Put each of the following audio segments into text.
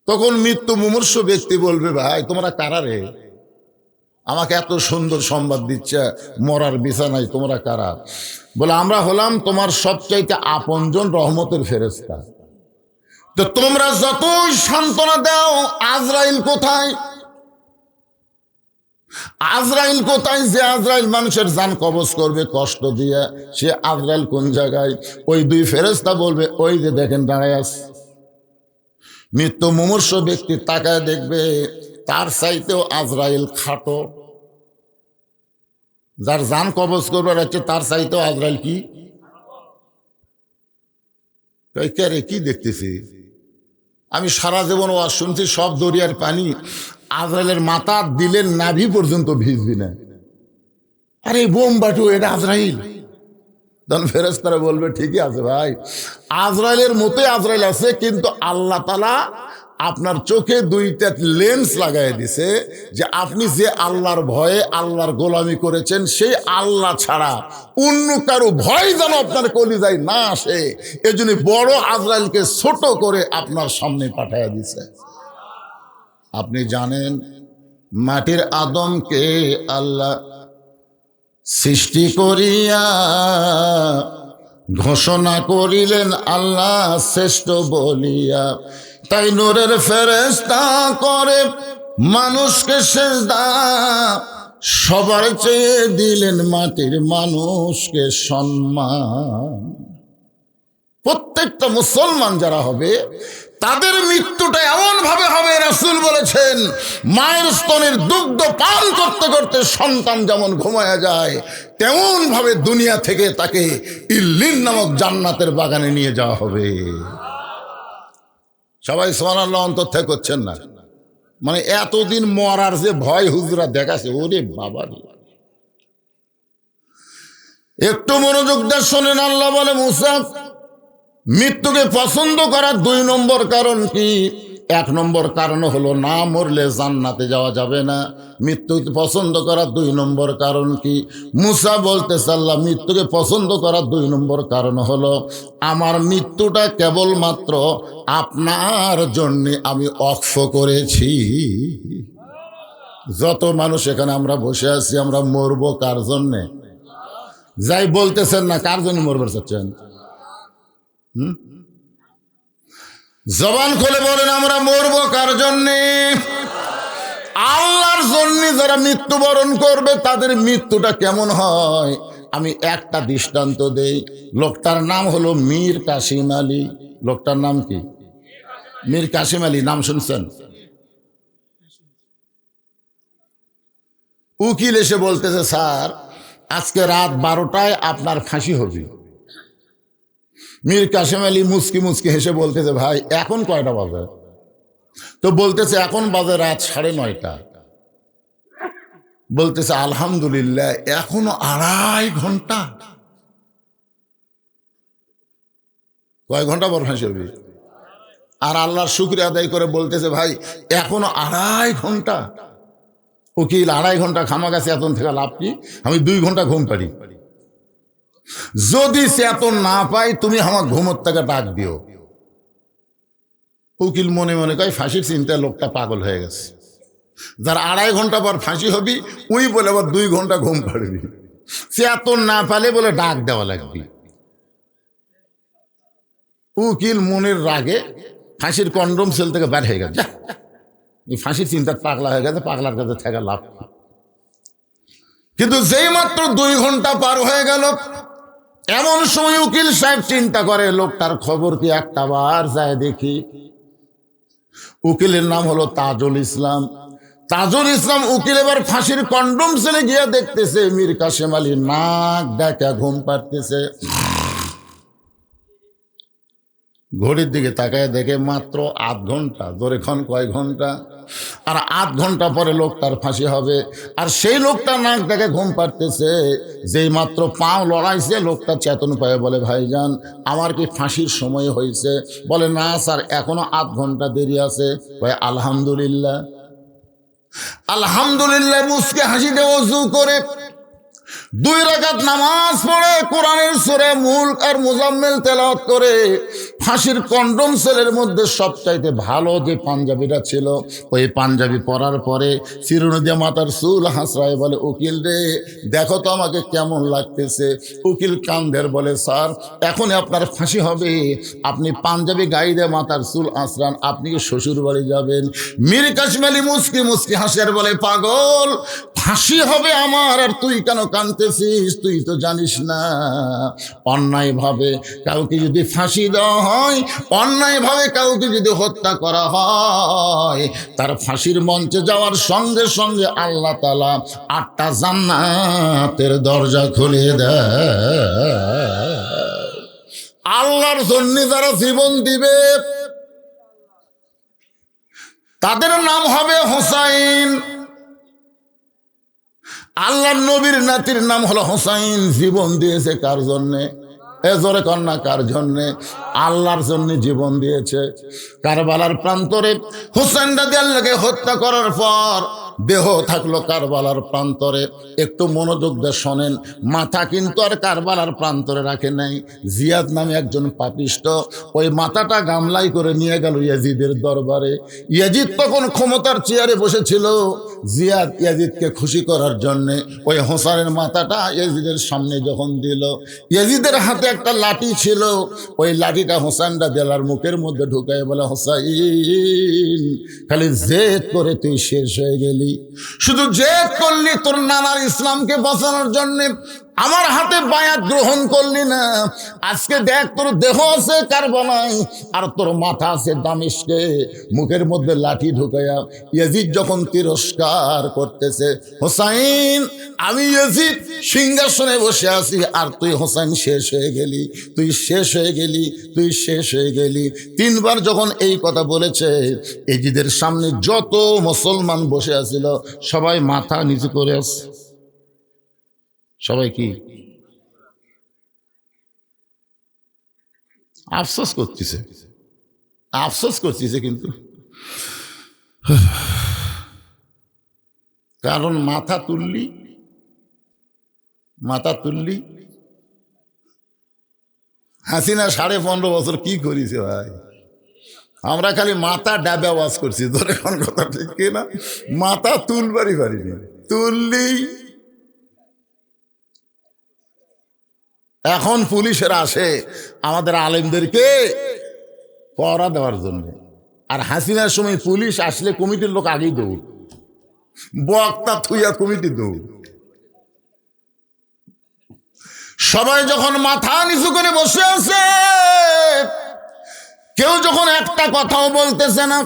তখন মৃত্যু মুমূর্ষ ব্যক্তি বলবে, ভাই তোমরা কারা রে? আমাকে এত সুন্দর সংবাদ দিচ্ছে মরার বিছানায়, তোমরা কারা? বলে, আমরা হলাম তোমার সবচাইতে আপনজন রহমতের ফেরেশতা। তো তোমরা যতই সান্ত্বনা দাও, আজরাইল কোথায়? আজরাইল কোথায়? যে আজরাইল মানুষের জান কবজ করবে কষ্ট দিয়ে, সে আজরাইল কোন জায়গায়? ওই দুই ফেরেশতা বলবে, ওই যে দেখেন দাঁড়ায় আছে। মৃত্যু মুমূর্ষ ব্যক্তি তাকায় দেখবে, তার চাইতেও আজরাইল খাটো। যার জান কবজ করবার হচ্ছে তার চাইতেও আজরাইল কি? রে কি দেখতেছি আমি? সারা জীবন ওয়াজ শুনছি, সব দরিয়ার পানি আজরাইলের মাথা দিলেন নাভি পর্যন্ত ভিজবি না। আরে বোম বাটু, এটা আজরাইল। তখন ফেরেশতারা বলবে, ঠিকই আছে ভাই, আজরাইলের মতোই আজরাইল আছে, কিন্তু আল্লাহ তাআলা আপনার চোখে দুইটা লেন্স লাগাই দিছে, যে আপনি যে আল্লাহর ভয়ে আল্লাহর গোলামি করেছেন, সেই আল্লাহ ছাড়া অন্য কারো ভয় যেন আপনার কলিজায় না আসে, এজন্য বড় আজরাইলকে ছোট করে আপনার সামনে পাঠাইয়া দিছে। আপনি জানেন, মাটির আদমকে আল্লাহ সৃষ্টি করিয়া ঘোষণা করিলেন আল্লাহ শ্রেষ্ঠ বলিয়া, তাই নূরের ফেরেশতা করে মানুষকে সেজদা, সবার চেয়ে দিলেন মাটির মানুষকে সম্মান। প্রত্যেকটা মুসলমান যারা হবে তাদের মৃত্যুটা এমন ভাবে হবে, রাসূল বলেছেন, মায়ের স্তনের দুগ্ধ পান করতে করতে সন্তান যেমন ঘুমায়া যায়, তেমন ভাবে দুনিয়া থেকে তাকে ইল্লিন নামক জান্নাতের বাগানে নিয়ে যাওয়া হবে। সবাই সুবহানাল্লাহ অন্তর থেকে করছেন না? মানে এতদিন মরার যে ভয় হুজুরা দেখাছে, ওরে বাবা, একটু মনোযোগ দিয়ে শোনেন। আল্লাহ বলে, মুসা, মৃত্যুকে পছন্দ করার 2 নম্বর কারণ কি? 1 নম্বর কারণ হলো না মরলে জান্নাতে যাওয়া যাবে না। মৃত্যুকে পছন্দ করার 2 নম্বর কারণ কি? মুসা বলতেছে, আল্লাহ, মৃত্যুকে পছন্দ করার 2 নম্বর কারণ হলো আমার মৃত্যুটা কেবলমাত্র আপনার জন্যে আমি অক্ষ করেছি। যত মানুষ এখানে আমরা বসে আছি, আমরা মরবো কার জন্যে? যাই বলতেছেন না, কার জন্য মরবার চাচ্ছেন? জবান খুলে বলেন, আমরা মরবো কার জন্যে? আল্লাহর জন্য। যারা মৃত্যুবরণ করবে তাদের মৃত্যুটা কেমন হয় আমি একটা দৃষ্টান্ত দেই। লোকটার নাম হলো মীর কাসিম আলী। লোকটার নাম কি? মীর কাসিম আলী, নাম শুনছেন? উকিল এসে বলতেছে, স্যার আজকে রাত 12টায় আপনার ফাঁসি হবে। মীর কাসিম আলী মুচকি মুচকি হেসে বলতেছে, ভাই এখন কয়টা বাজে? তো বলতেছে, এখন বাজে রাত 9:30। বলতেছে, আলহামদুলিল্লাহ, এখনো 2.5 ঘন্টা। কয় ঘন্টা পর ফাঁসি হবে? আর আল্লাহর শুকরিয়া আদায় করে বলতেছে, ভাই এখনো 2.5 ঘন্টা। উকিল, 2.5 ঘন্টা খামা গেছে, এতন থেকে লাভ কি? আমি 2 ঘন্টা ঘুম পারি। যদি চেতন না পাই, তুমি আমার ঘুমোর থেকে ডাক দিও। উকিল মনে মনে কয়, ফাঁসির চিন্তায় লোকটা পাগল হয়ে গেছে। যার 2.5 ঘন্টা পর ফাঁসি হবি, ওই বলে আবার 2 ঘন্টা ঘুম পাড়বি। চেতন না পালে বলে ডাক দেওয়া লাগবে। উকিল মনের রাগে ফাঁসির কন্ডম সেল থেকে বের হয়ে গেছে। এই ফাঁসির চিন্তা পাগলা হয়ে গেছে, পাগলার কাছে থাকা লাভ। কিন্তু যেই মাত্র 2 ঘন্টা পার হয়ে গেল, এমন সময় উকিল সাহেব চিন্তা করে, লোকটার খবর কি একটা বার যায় দেখি। উকিলের নাম হলো তাজুল ইসলাম। তাজুল ইসলাম উকিল এবার ফাঁসির কন্ডম সেলে গিয়ে দেখতেছে মীর কাসিম আলী নাক ডাকা ঘুম পাড়তেছে। ঘড়ির দিকে তাকায় দেখে মাত্র 8 ঘন্টা। ধরে ক্ষণ কয় ঘন্টা? আর 8 ঘন্টা পরে লোকটার ফাঁসি হবে। আর সেই লোকটা নাক দেখে ঘুম পাড়তেছে। যেই মাত্র পাও লড়াইছে, লোকটা চেতন পায়ে বলে, ভাইজান আমার কি ফাঁসির সময় হয়েছে? বলে, না স্যার, এখনো 8 ঘন্টা দেরি আছে। ভাই আলহামদুলিল্লাহ। আলহামদুলিল্লাহ মুসকে হাসি দিয়ে ওযু করে 2 রাকাত নামাজ পড়ে কোরআনের সূরা মুলক আর মুজাম্মিল তেলাওয়াত করে ফাঁসির কন্ডম সেলের মধ্যে সবচাইতে ভালো যে পাঞ্জাবিটা ছিল ওই পাঞ্জাবি পরার পরে চিরুনি মাথার চুল হাসরায় বলে, উকিল রে দেখো তো আমাকে কেমন লাগতেছে। উকিল কান্দের বলে, স্যার এখনই আপনার ফাঁসি হবে, আপনি পাঞ্জাবি গায়ে দিয়ে মাথার চুল আঁচড়ান, আপনি কি শ্বশুর বাড়ি যাবেন? মীর কাসেম আলী মুস্কি মুস্কি হাসিয়ার বলে, পাগল, ফাঁসি হবে আমার আর তুই কেন কাঁদতেছিস? তুই তো জানিস না অন্যায়ভাবে কাউকে যদি ফাঁসি দেওয়া হয়, অন্যায়ভাবে কাউকে যদি হত্যা করা হয়, তার ফাঁসির মঞ্চে যাওয়ার সঙ্গে সঙ্গে আল্লাহ তাআলা 8টা জান্নাতের দরজা খুলে দেয়। আল্লাহর জন্য যারা জীবন দিবে তাদের নাম হবে হোসাইন। আল্লাহর নবীর নাতির নাম হলো হোসাইন। জীবন দিয়েছে কার জন্যে? জোরে কন্যা কার জন্যে? আল্লাহর জন্য জীবন দিয়েছে। কারবালার প্রান্তরে হোসেন রাদিয়াল্লাহুকে হত্যা করার পর দেহ থাকলো কারবালার প্রান্তরে। একটু মনোযোগ দিয়ে শোনেন, মাথা কিন্তু আর কারবালার প্রান্তরে রাখে নাই। জিয়াদ নামে একজন পাপিষ্ট ওই মাথাটা গামলাই করে নিয়ে গেল ইয়াজিদের দরবারে। ইয়াজিদ তখন ক্ষমতার চেয়ারে বসেছিল। জিয়াদ ইয়াজিদকে খুশি করার জন্যে ওই হোসেনের মাথাটা ইয়াজিদের সামনে যখন দিল, ইয়াজিদের হাতে একটা লাঠি ছিল, ওই লাঠিটা হোসেন রাদিয়াল্লাহুর মুখের মধ্যে ঢুকায় বলে, হোসাইন খালি জেদ করে তুই শেষ হয়ে গেলি, শুধু জেদ করলি তোর নানার ইসলামকে বাঁচানোর জন্য, আমার হাতে বায়াত গ্রহণ করলি না। আজকে দেখ তোর দেহ আছে কারবালায় আর তোর মাথা আছে দামেস্কে। মুখের মধ্যে লাঠি ঢুকাইয়া ইয়াজিদ যখন তিরস্কার করতেছে, হোসাইন আমি ইয়াজিদ সিংহাসনে বসে আছি আর তুই হোসাইন শেষ হয়ে গেলি, তুই শেষ হয়ে গেলি, তুই শেষ হয়ে গেলি। 3বার যখন এই কথা বলেছে, ইয়াজিদের সামনে যত মুসলমান বসে আছিল সবাই মাথা নিচু করে আছে। সবাই কি আফসোস করতেছে, আফসোস করতেছে কিন্তু, কারণ মাথা তুললি হাসিনা 15.5 বছর কি করেছে ভাই? আমরা খালি মাথা ডাবে আওয়াজ করছি, ধরে কোন কথা ঠিক কিনা? মাথা তুলবারই পারিনি, তুললি। এখন পুলিশেরা আসে আমাদের আলেমদেরকে পহরা দেওয়ার জন্য, আর হাসিনার সময় পুলিশ আসলে কমিটির লোক আগেই দৌড়, বক্তা থুইয়া কমিটি দৌড়। সবাই যখন মাথা নিচু করে বসে আছে, কেউ যখন একটা কথাও বলতেছে না,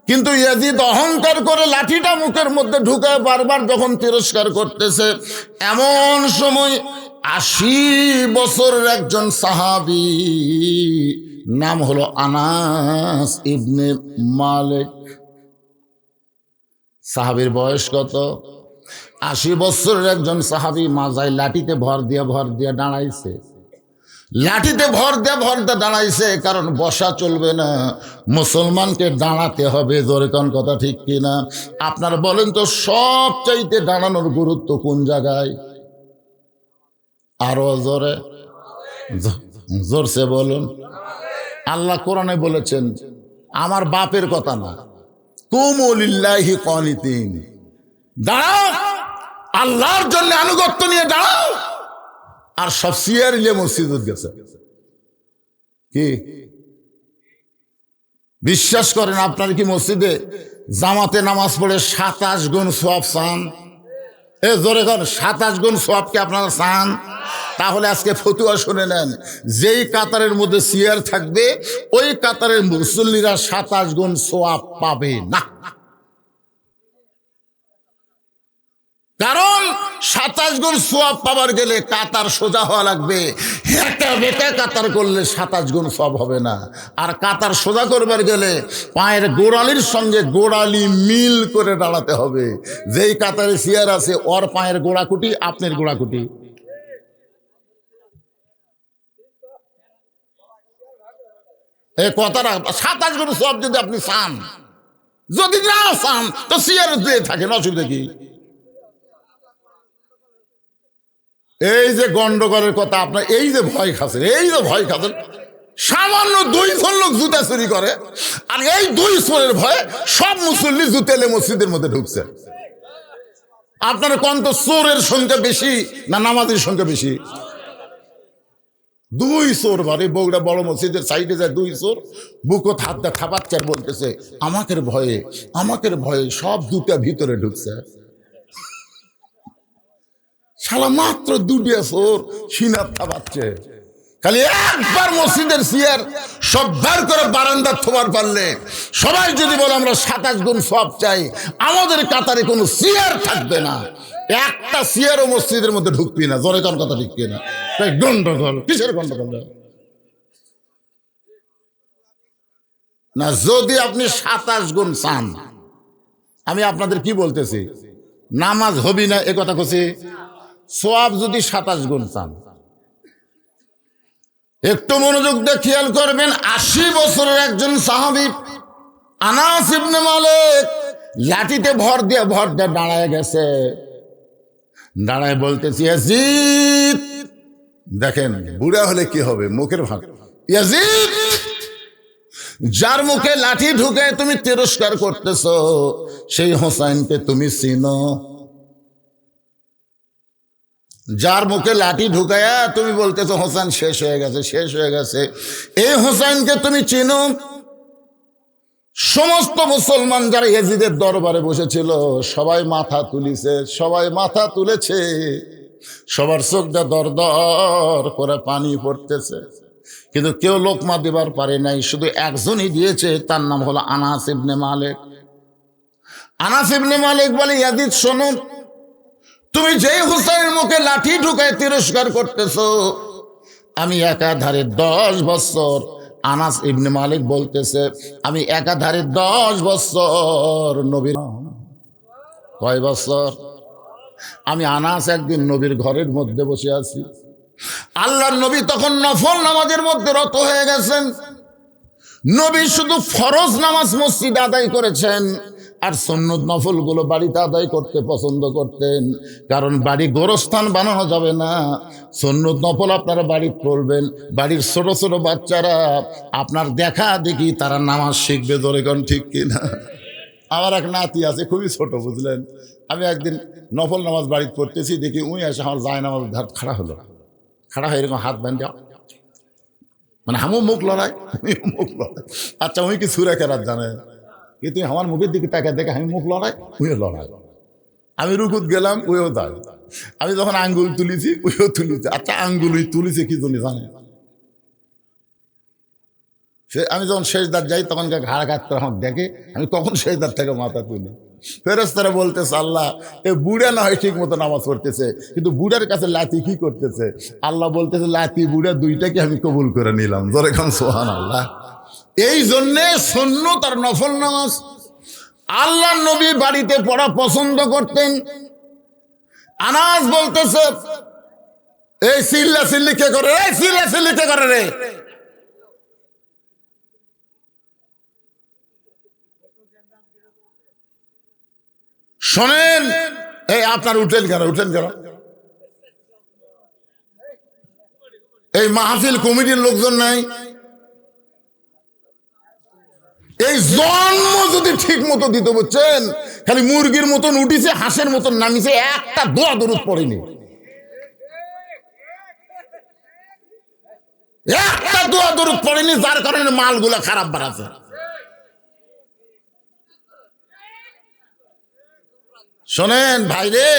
কিন্তু ইয়াজিদ অহংকার করে লাঠিটা মুখের মধ্যে ঢুকায় বারবার যখন তিরস্কার করতেছে, এমন সময় 80 বছরের একজন সাহাবী, নাম হলো আনাস ইবনে মালিক। সাহাবীর বয়স কত? 80 বছরের একজন সাহাবী মাজায় লাঠিতে ভর দিয়ে দাঁড়াইছে। লাঠিতে ভর দিয়ে দাঁড়াইছে, কারণ বসা চলবে না, মুসলমানকে দাঁড়াতে হবে। জোরে কোন কথা ঠিক কিনা? আপনার বলেন তো সব চাইতে দাঁড়ানোর গুরুত্ব কোন জায়গায়? আরো জোরে, জোরসে বলুন। আল্লাহ কোরআনে বলেছেন, আমার বাপের কথা না, কুমু লিল্লাহি কানিতিন, দাঁড়াও আল্লাহর জন্য আনুগত্য নিয়ে দাঁড়াও। আর সব সিয়ারিলে মসজিদ গেছে কি বিশ্বাস করেন? আপনার কি মসজিদে জামাতে নামাজ পড়ে 27 গুণ সওয়াব চান? জোরে কর, 27 গুণ সওয়াব কি আপনারা চান? তাহলে আজকে ফতুয়া শুনে নেন, যেই কাতারের মধ্যে চেয়ার থাকবে ওই কাতারের মুসল্লিরা 27 গুণ সওয়াব পাবে না। কারণ 27 গুণ সওয়াব পাবার গেলে কাতার সোজা হওয়া লাগবে। হেঁটে বেঁটে কাতার করলে 27 গুণ সওয়াব হবে না। আর কাতার সোজা করবার গেলে পায়ের গোড়ালির সঙ্গে গোড়ালি মিল করে দাঁড়াতে হবে। যেই কাতারে চেয়ার আছে ওর পায়ের গোড়াকুটি আপনার গোড়াকুটি। এই কথাটা 27 গুণ সওয়াব যদি আপনি চান, যদি না চান তো চেয়ার দিয়ে থাকেন, অসুবিধা কি? এই যে গন্ডগোলের কথা আপনার, এই যে ভয় খাচ্ছেন, এই যে ভয় খাচ্ছেন, সামান্য 2 জন লোক জুতা চুরি করে, আর এই 2 চোরের ভয়ে সব মুসল্লি জুতেলে মসজিদের মধ্যে ঢুকছে। আপনার কন্ত চোরের সংখ্যা বেশি না নামাজের সংখ্যা বেশি? 2 চোর বারে বগুড়া বড় মসজিদের সাইডে যায় 2 চোর, বুকত হাত দিয়ে থাপাচ্ছে আর বলতেছে আমাকে ভয়ে সব জুতা ভিতরে ঢুকছে। শালা মাত্র 2টা চোর সিনার থাপাচ্ছে। খালি একবার মসজিদের চেয়ার সব বার করে বারান্দা থোবার পারলে, সবাই যদি বলে আমরা 27 গুণ সব চাই, আমাদের কাতারে কোনো চেয়ার থাকবে না, একটা চেয়ারও মসজিদের মধ্যে ঢুকবি না। জোরে কোন কথা ঠিক কিনা? তাই গন্ডগোল, কিসের গন্ডগোল না? যদি আপনি 27 গুণ চান, আমি আপনাদের কি বলতেছি, নামাজ হবি না এ কথা কছি, সওয়াব যদি 27 গুণ চান, একটু মনোযোগ দিয়ে খেয়াল করবেন। 80 বছরের একজন সাহাবী আনাস ইবনে মালিক লাঠিতে ভর দিয়ে দাঁড়ায় গেছে, দাঁড়ায় বলতেছি ইয়াজিদ, দেখেন বুড়া হলে কি হবে, মুখের ভাগ, ইয়াজিদ, যার মুখে লাঠি ঢুকে তুমি তিরস্কার করতেছো, সেই হোসাইনকে তুমি চিনো? যার মুখে লাঠি ঢুকায়া তুমি বলতেছো হোসেন শেষ হয়ে গেছে, এই হোসেনকে তুমি চিনো? সমস্ত মুসলমান যারা ইয়াজিদের দরবারে বসেছিল সবাই মাথা তুলেছে, সবার চোখটা দর দর করে পানি পড়তেছে, কিন্তু কেউ লোকমা দিবার পারে নাই। শুধু একজনই দিয়েছে, তার নাম হলো আনাস ইবনে মালিক। আনাস ইবনে মালিক বলে, ইয়াজিদ শোনো, তুমি যেই হুসাইনের মুখে লাঠি ঢুকায় তিরস্কার করতেছো, আমি একাধারে 10 বছর, আনাস ইবনে মালিক বলতেছে আমি একাধারে 10 বছর নবীর। কয় বছর? আমি আনাস একদিন নবীর ঘরের মধ্যে বসে আছি, আল্লাহর নবী তখন নফল নামাজের মধ্যে রত হয়ে গেছেন। নবী শুধু ফরজ নামাজ মসজিদে আদায় করেছেন, আর সুন্নত নফল গুলো বাড়িতে আদায় করতে পছন্দ করতেন, কারণ বাড়ি গোরস্থান বানানো যাবে না। সুন্নত নফল আপনারা বাড়ি পড়বেন, বাড়ির ছোট ছোট বাচ্চারা আপনার দেখা দেখি তারা নামাজ শিখবে। ধরে কোন ঠিক কিনা? আমার এক নাতি আছে, খুবই ছোট, বুঝলেন। আমি একদিন নফল নামাজ বাড়িতে পড়তেছি, দেখি উই এসে আমার যায় নামাজ খাড়া হয়ে এরকম হাত বান্ধা, মানে আমিও মুখ লড়াই। আচ্ছা উই কি সুরা কেরাত জানে? কিন্তু আমার মুখের দিকে তাকে দেখে আমি মুখ লড়াই, উইও লড়াই। আমি রুকুত গেলাম, উইও যায়। আমি যখন আঙ্গুল তুলিছি, উইও তুলিছে। আচ্ছা আঙ্গুল তুলিছে কি জন্য জানে? আমি যখন শেষদার যাই তখন ঘাড় কাটতে আমার দেখে, আমি তখন শেষদার থেকে মাথা তুলি। ফেরেশতারা বলতেছে আল্লাহ, এ বুড়া না হয় ঠিক মতো নামাজ পড়তেছে, কিন্তু বুড়ার কাছে লাতি কি করতেছে? আল্লাহ বলতেছে লাতি বুড়া দুইটাকে আমি কবুল করে নিলাম। জোরে খান সুবহানাল্লাহ। এই জন্যে সুন্নত আর নফল নামাজ আল্লাহ নবী বাড়িতে পড়া পছন্দ করতেন। আনাস বলতেছে এই চিল্লাচিল্লি কে করে রে? শোনেন, এই আপনার উঠেন কেন? এই মাহফিল কমিটির লোকজন নাই? এই জন্ম যদি ঠিক মতো দিতে, বুঝছেন, খালি মুরগির মতন উঠিছে, হাঁসের মতন নামিছে, একটা দোয়া দরুদ পড়েনি, যার কারণে মালগুলা খারাপ বাড়াচ্ছে। শোনেন ভাই রে,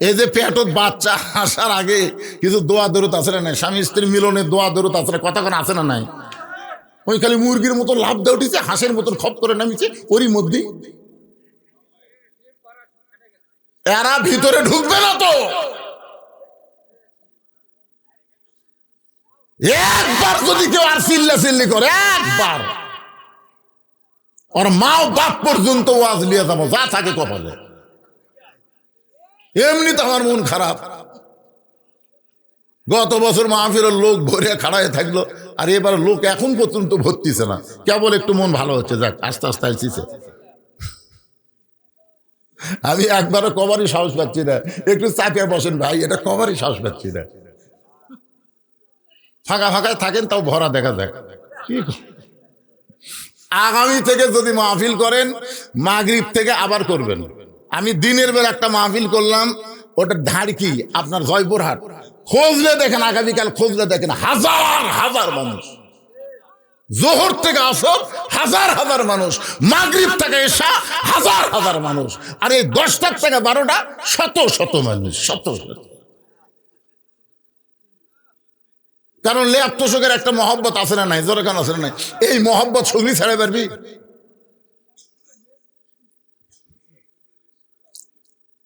এই যে পেটত বাচ্চা আসার আগে কিছু দোয়া দরুদ আছে না নাই? স্বামী স্ত্রী মিলনে দোয়া দরুদ আছে না? কতক্ষণ আছে না নাই? ওই খালি মুরগির মতো লাভ দিয়ে উঠেছে, হাঁসের মতন খপ করে নামিছে, ওরই মধ্যে এরা ভিতরে ঢুকবে না তো। একবার যদি কেউ আর চিল্লাচিল্লি করে, একবার ওর মা বাপ পর্যন্ত ওয়াজ নিয়ে যাবো, যা থাকে কপালে। এমনি তো আমার মন খারাপ। গত বছর মাহফিলের লোক ভরে খাড়ায় থাকলো, আর এবার লোক এখন পর্যন্ত ভর্তিছে না, কেবল একটু মন ভালো হচ্ছে, যাক আস্তে আস্তে আসছে। আমি একবারও কবারই সাহস পাচ্ছি না, একটু চাপিয়ে বসেন ভাই, এটা কবারই সাহস পাচ্ছি না। ফাঁকা ফাঁকায় থাকেন, তাও ভরা দেখা যায়। কি আগামী থেকে যদি মাহফিল করেন, মাগরিব থেকে আবার করবেন। আমি দিনের বেলা একটা মাহফিল করলাম, ওটা ধারকি আপনার জয়পুরহাট, খোঁজলে দেখেন, আগামীকাল খোঁজলে দেখেন হাজার হাজার মানুষ, জোহর থেকে আসর হাজার হাজার মানুষ, মাগরিব থেকে এশা হাজার হাজার মানুষ, আর এই 10টা থেকে 12টা শত শত মানুষ, শত শত। কারণ লেপ তোষকের একটা মহব্বত আছে না নাই, জোরে কেন আছে না নাই? এই মহব্বত ছবি ছাড়া পারবি?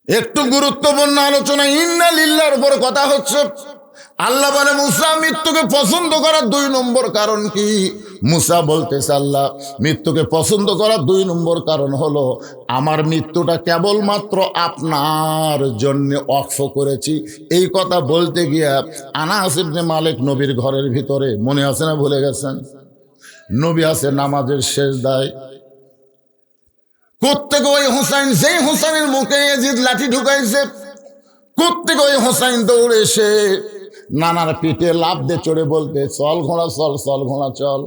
একটু গুরুত্বপূর্ণ আলোচনা ইন্না লিল্লাহর উপর কথা হচ্ছে। আল্লাহ বলে মুসা মৃত্যুকে পছন্দ করার 2 নম্বর কারণ কি? মুসা বলতেছে আল্লাহ মৃত্যুকে পছন্দ করার 2 নম্বর কারণ হলো আমার মৃত্যুটা কেবলমাত্র আপনার জন্য ওয়াকফ করেছি। এই কথা বলতে গিয়া আনাস ইবনে মালিক নবীর ঘরের ভিতরে, মনে আছে না ভুলে গেছেন? নবী আছে নামাজের সেজদায়, কোত্থেকে ওই হোসাইন, যেই হোসাইনের মুখে ইয়াজিদ লাঠি ঢুকাইছে, কোত্থেকে ওই হোসাইন দৌড়ে এসে নানার পিঠে লাফ দিয়ে চড়ে বলতে, চল ঘোড়া চল, চল ঘোড়া চল।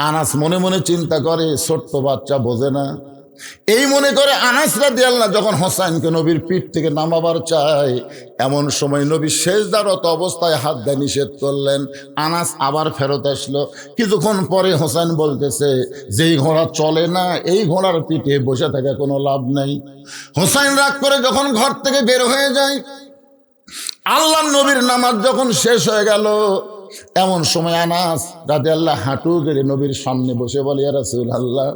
আনাস মনে মনে চিন্তা করে, ছোট্ট বাচ্চা বোঝে না, এই মনে করে আনাস রাদিয়াল্লাহু যখন হোসাইনকে নবীর পিঠ থেকে নামাবার চায়, এমন সময় নবী সেজদারত অবস্থায় হাত দিয়ে নিষেধ করলেন। আনাস আবার ফেরত আসলো। কিছুক্ষণ পরে হোসাইন বলতেছে, যেই ঘোড়া চলে না, এই ঘোড়ার পিঠে বসে থাকা কোনো লাভ নেই। হোসাইন রাগ করে যখন ঘর থেকে বের হয়ে যায়, আল্লাহর নবীর নামাজ যখন শেষ হয়ে গেল, এমন সময় আনাস রাদিয়াল্লাহু হাঁটু গেড়ে নবীর সামনে বসে বলে, ইয়া রাসূলুল্লাহ,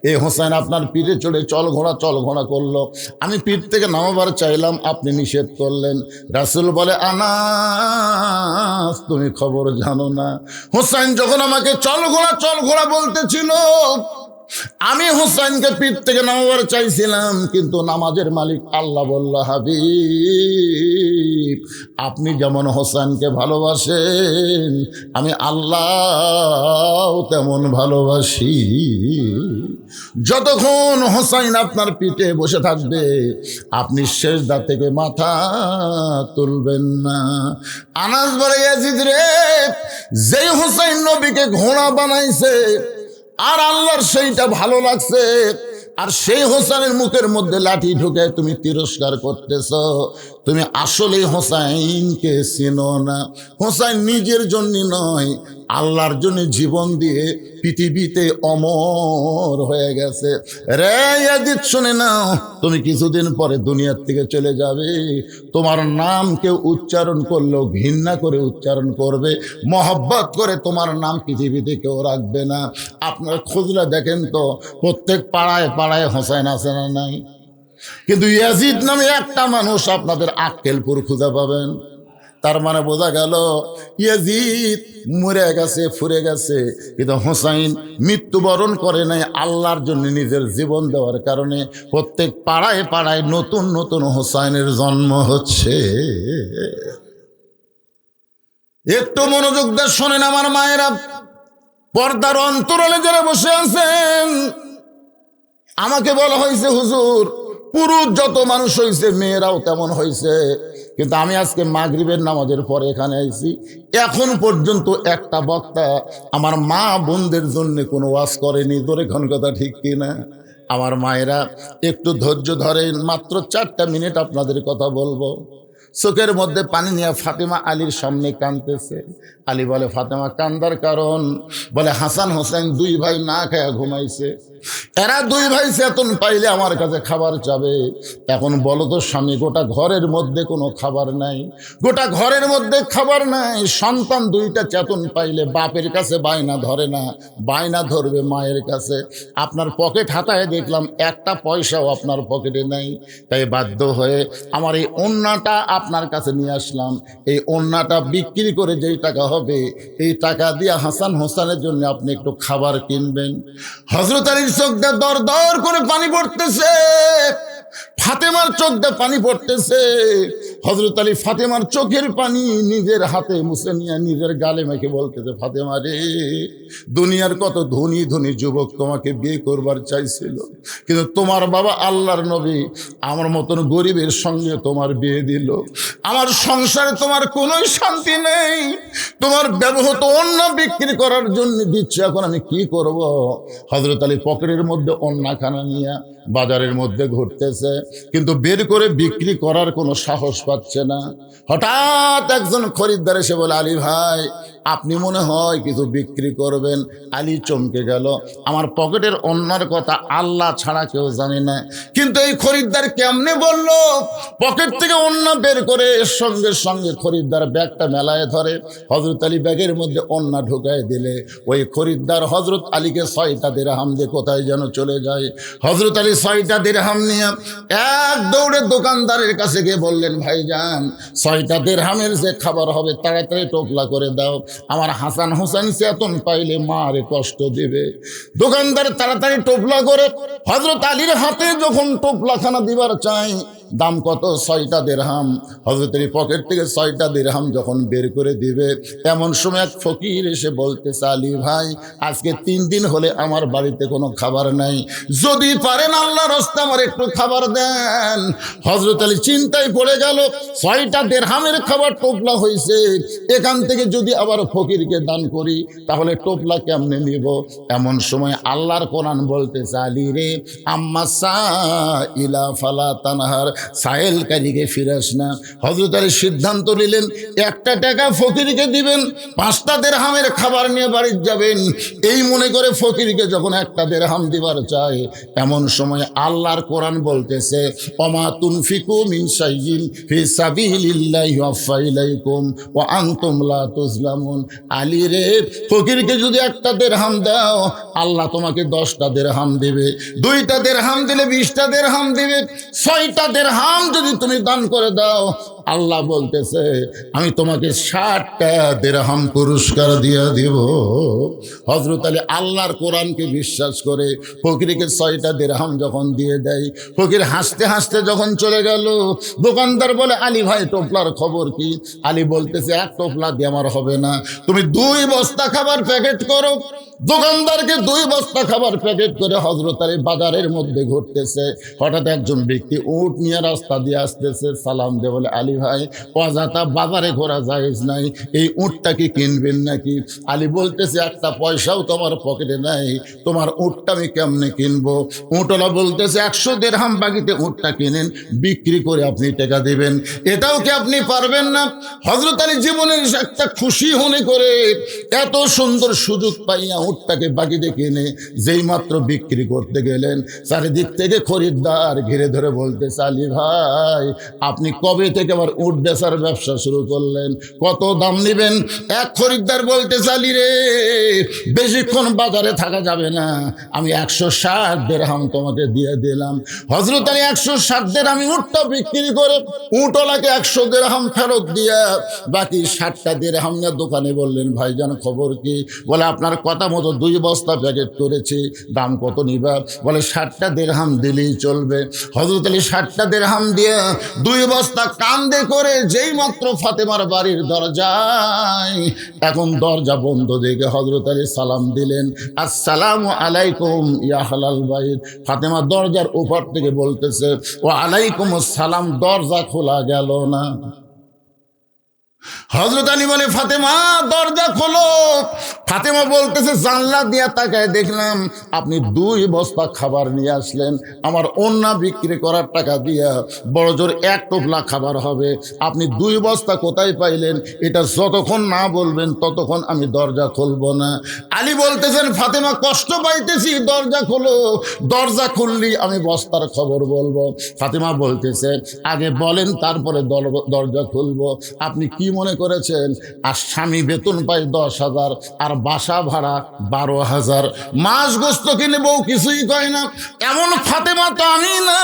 এই হোসেন আপনার পিঠে চড়ে চল ঘোড়া করলো, আমি পিঠ থেকে নামাবার চাইলাম, আপনি নিষেধ করলেন। রাসূল বলে, আনাস তুমি খবর জানো না, হোসেন যখন আমাকে চল ঘোড়া বলতেছিল, আমি হোসেনকে পিঠ থেকে নামাবার চাইছিলাম, কিন্তু নামাজের মালিক আল্লাহ বলল, হাবিব আপনি যেমন হোসেনকে ভালোবাসেন, আমি আল্লাহ তেমন ভালোবাসি। যতক্ষণ হোসেন আপনার পিঠে বসে থাকবে, আপনি সেজদা থেকে মাথা তুলবেন না। আনাস বলে, ইয়াজিদ রে, যেই হোসেন নবীকে ঘোড়া বানাইছে আর আল্লাহর সেইটা ভালো লাগছে, আর সেই হোসেনের মুখের মধ্যে লাঠি ঢুকে তুমি তিরস্কার করতেছ, তুমি আসলে হোসাইনকে চিনো না। হোসাইন নিজের জন্য নয়, আল্লাহর জন্য জীবন দিয়ে পৃথিবীতে অমর হয়ে গেছে। রে ইয়াজিদ শুনে নাও, তুমি কিছুদিন পরে দুনিয়ার থেকে চলে যাবে, তোমার নাম কেউ উচ্চারণ করলেও ঘৃণা করে উচ্চারণ করবে, মহব্বত করে তোমার নাম পৃথিবীতে কেউ রাখবে না। আপনার খোঁজলা দেখেন তো, প্রত্যেক পাড়ায় পাড়ায় হোসেন আছে না নাই? কিন্তু ইয়াজিদ নামে একটা মানুষ আপনাদের আক্কেলপুর খুঁজে পাবেন। তার মানে বোঝা গেল ইয়াজিদ মরে গেছে, ফুরে গেছে, কিন্তু হোসাইন মৃত্যুবরণ করে নাই। আল্লাহর জন্য নিজের জীবন দেওয়ার কারণে প্রত্যেক পাড়ায় পাড়ায় নতুন নতুন হোসাইনের জন্ম হচ্ছে। একটু মনোযোগ দিয়ে শোনেন আমার মায়েরা, পর্দার অন্তরালে যারা বসে আছেন, আমাকে বলা হয়েছে হুজুর পুরুষ যত মানুষ হয়েছে মেয়েরাও তেমন হয়েছে, কিন্তু আমি আজকে মাগরিবের নামাজের পরে এখানে আইছি, এখন পর্যন্ত একটা বক্তা আমার মা বোনদের জন্য কোনো ওয়াজ করেনি। ধরে ঘন কথা ঠিক কিনা? আমার মায়েরা একটু ধৈর্য ধরেন, মাত্র 4টা মিনিট আপনাদের কথা বলবো। চোখের মধ্যে পানি নিয়ে ফাতেমা আলীর সামনে কাঁদতেছে। আলী বলে, ফাতেমা কান্দার কারণ? বলে, হাসান হোসেন 2 ভাই না খায়া ঘুমাইছে, এরা 2 ভাই চেতন পাইলে আমার কাছে খাবার চাবে। এখন বলো তো স্বামী, গোটা ঘরের মধ্যে কোনো খাবার নাই, গোটা ঘরের মধ্যে খাবার নাই, সন্তান 2টা চেতন পাইলে বাপের কাছে বায়না ধরে না, বায়না ধরবে মায়ের কাছে। আপনার পকেট হাতায় দেখলাম 1টা পয়সাও আপনার পকেটে নাই, তাই বাধ্য হয়ে আমার এই ওন্নাটা আপনার কাছে নিয়ে আসলাম। এই ওন্নাটা বিক্রি করে যেই টাকা হবে, এই টাকা দিয়ে হাসান হোসেনের জন্য আপনি একটু খাবার কিনবেন। হযরত আলীর চোখ দিয়ে দর দর করে পানি পড়তেছে, ফাতেমার চোখ দিয়ে পানি পড়তেছে। হযরত আলী ফাতেমার চোখের পানি নিজের হাতে মুছে নিয়ে নিজের গালে মেখে বলতেছে, ফাতেমা রে, দুনিয়ার কত ধনী ধনী যুবক তোমাকে বিয়ে করবার চাইছিল, কিন্তু তোমার বাবা আল্লাহর নবী আমার মতন গরিবের সঙ্গে তোমার বিয়ে দিল। আমার সংসারে তোমার কোনো শান্তি নেই, তোমার ব্যবহৃত অন্য বিক্রি করার জন্য দিচ্ছে, এখন আমি কি করব? হযরত আলী পকেটের মধ্যে অন্যখানা নিয়ে বাজারের মধ্যে ঘুরতেছে, কিন্তু বের করে বিক্রি করার কোনো সাহস পাচ্ছে না। হঠাৎ একজন খরিদ্দার এসে বলে, আলী ভাই, আপনি মনে হয় কিছু বিক্রি করবেন। আলী চমকে গেল, আমার পকেটের অন্যার কথা আল্লাহ ছাড়া কেউ জানে না, কিন্তু এই খরিদ্দার কেমনে বলল? পকেট থেকে অন্য বের করে সঙ্গে সঙ্গে খরিদ্দার ব্যাগটা মেলায় ধরে, হযরত আলী ব্যাগের মধ্যে অন্য ঢুকায় দিলে ওই খরিদ্দার হযরত আলীকে 6টা দিরহাম দিয়ে কোথায় যেন চলে যায়। হযরত আলী 6টা দিরহাম নিয়ে এক দৌড়ে দোকানদারের কাছে গিয়ে বললেন, ভাইজান, 6টা দিরহামের যে খাবার হবে তাড়াতাড়ি টোপলা করে দাও, আমার হাসান হোসেন চেতন পাইলে মারে কষ্ট দিবে। দোকানদার তাড়াতাড়ি টোপলা করে হযরত আলীর হাতে যখন টোপলাখানা দিবার চাই, দাম কত? 6টা দিরহাম। হযরত আলী পকেট থেকে 6টা দিরহাম যখন বের করে দিবে, এমন সময় এক ফকির এসে বলতেছে, আলী ভাই, আজকে 3 দিন হলে আমার বাড়িতে কোনো খাবার নাই, যদি পারেন আল্লাহর রাস্তায় আমার একটু খাবার দেন। হযরত আলী চিন্তায় পড়ে গেল, 6টা দিরহামের খাবার টোপলা হয়েছে, এখান থেকে যদি আবার ফকিরকে দান করি তাহলে টোপলা কেমনে নিব? এমন সময় আল্লাহর কোরআন বলতেছে, আলী রে, আম্মা সাইলা ফালা তানহার, সায়েলকারীকে ফিরাস না। হযরত আলী সিদ্ধান্ত নিলেন, 1টা টাকা ফকিরকে দিবেন, 5টা দিরহামের খাবার নিয়ে বাড়ি যাবেন। এই মনে করে ফকিরকে যখন 1টা দিরহাম দিবার চায়, এমন সময় আল্লাহর কোরআন বলতেছে, ওমা তুনফিকু মিন শাইইন ফি সাবিলিল্লাহি ওয়াফা ইলাইকুম ওয়া আনতুম লা তুজলামুন। আলী রে, ফকিরকে যদি 1টা দিরহাম দাও, আল্লাহ তোমাকে 10টা দিরহাম দিবে, 2টা দিরহাম দিলে 20টা দিরহাম দিবে, 6টা দিরহাম যদি তুমি দান করে দাও, আল্লাহ বলতেছে আমি তোমাকে 60টা দিরহাম পুরস্কার দিয়ে দিব। হযরত আলী আল্লাহর কোরআনকে বিশ্বাস করে ফকিরকে 6টা দিরহাম যখন দিয়ে দেয়, ফকির হাসতে হাসতে যখন চলে গেল, দোকানদার বলে, আলী ভাই, টোপলার খবর কি? আলী বলতেছে, 1 টোপলা দিয়ে আমার হবে না, তুমি 2 বস্তা খাবার প্যাকেট করো। দোকানদারকে 2 বস্তা খাবার প্যাকেট করে হযরত আলী বাজারের মধ্যে ঘুরতেছে। হঠাৎ একজন ব্যক্তি উট নিয়ে রাস্তা দিয়ে আসতেছে, সালাম দিয়ে বলে, আলী ভাই, অযথা বাজারে ঘোরা জায়েজ নাই, এই উটটা কি কিনবেন নাকি? আলী বলতেছে, 1টা পয়সাও তোমার পকেটে নাই, তোমার উটটা আমি কেমনে কিনবো? উটওয়ালা বলতেছে, 100 দিরহাম বাকিতে উটটা কিনেন, বিক্রি করে আপনি টাকা দিবেন, এটাও কি আপনি পারবেন না? হযরত আলী জীবনের একটা খুশি মনে করে এত সুন্দর সুযোগ পাইয়া উটটাকে বাকিতে কিনে যেই মাত্র বিক্রি করতে গেলেন, চারিদিক থেকে খরিদ্দার ঘিরে ধরে বলতেছে, আলী ভাই, আপনি কবে থেকে আবার উট বেচার ব্যবসা শুরু করলেন? কত দাম নেবেন? এক খরিদ্দার বলতেছে, আলী রে, বেশিক্ষণ বাজারে থাকা যাবে না, আমি 160 দিরহাম তোমাকে দিয়ে দিলাম। হযরত আলী 160 দিরহাম উটটা বিক্রি করে উটওয়ালাকে 100 দিরহাম ফেরত দিয়া বাকি 60টা দিরহাম নিয়ে দোকানে বললেন, ভাইজান, খবর কি? বলে, আপনার কথা মতো 2 বস্তা প্যাকেট করেছি, দাম কত নিবা? বলে, 60টা দিরহাম দিলেই চলবে। হযরত আলী 60টা দিরহাম দিয়ে 2 বস্তা কান্দে করে যেই মাত্র ফাতেমার বাড়ির দরজায়, এখন দরজা বন্ধ দেখে হযরত আলী সালাম দিলেন, আসসালামু আলাইকুম ইয়া আহলাল বাইত। ফাতেমা দরজার উপর থেকে বলতেছে, ওয়া আলাইকুম আসসালাম, দরজা খোলা গেল না। হযরত আলী বলে, ফাতেমা, দরজা খোলো। ফাতেমা বলতেছে, জানলা দিয়া তাকায় দেখলাম আপনি 2 বস্তা খাবার নিয়ে আসলেন, আমার ওন্না বিক্রি করার টাকা দিয়া বড় জোর 1 টোপলা খাবার হবে, আপনি 2 বস্তা কোথায় পাইলেন? এটা যতক্ষণ না বলবেন ততক্ষণ আমি দরজা খুলবো না। আলী বলতেছেন, ফাতেমা, কষ্ট পাইতেছি, দরজা খোলো, দরজা খুললি আমি বস্তার খবর বলবো। ফাতেমা বলতেছে, আগে বলেন, তারপরে দরজা খুলবো। আপনি কি মনে করেছেন? আর স্বামী বেতন পায় 10,000 আর বাসা ভাড়া 12,000, মাছ গোস্ত কিনে বউ কিছুই কয় না। এমন ফাতেমা তো আমি না,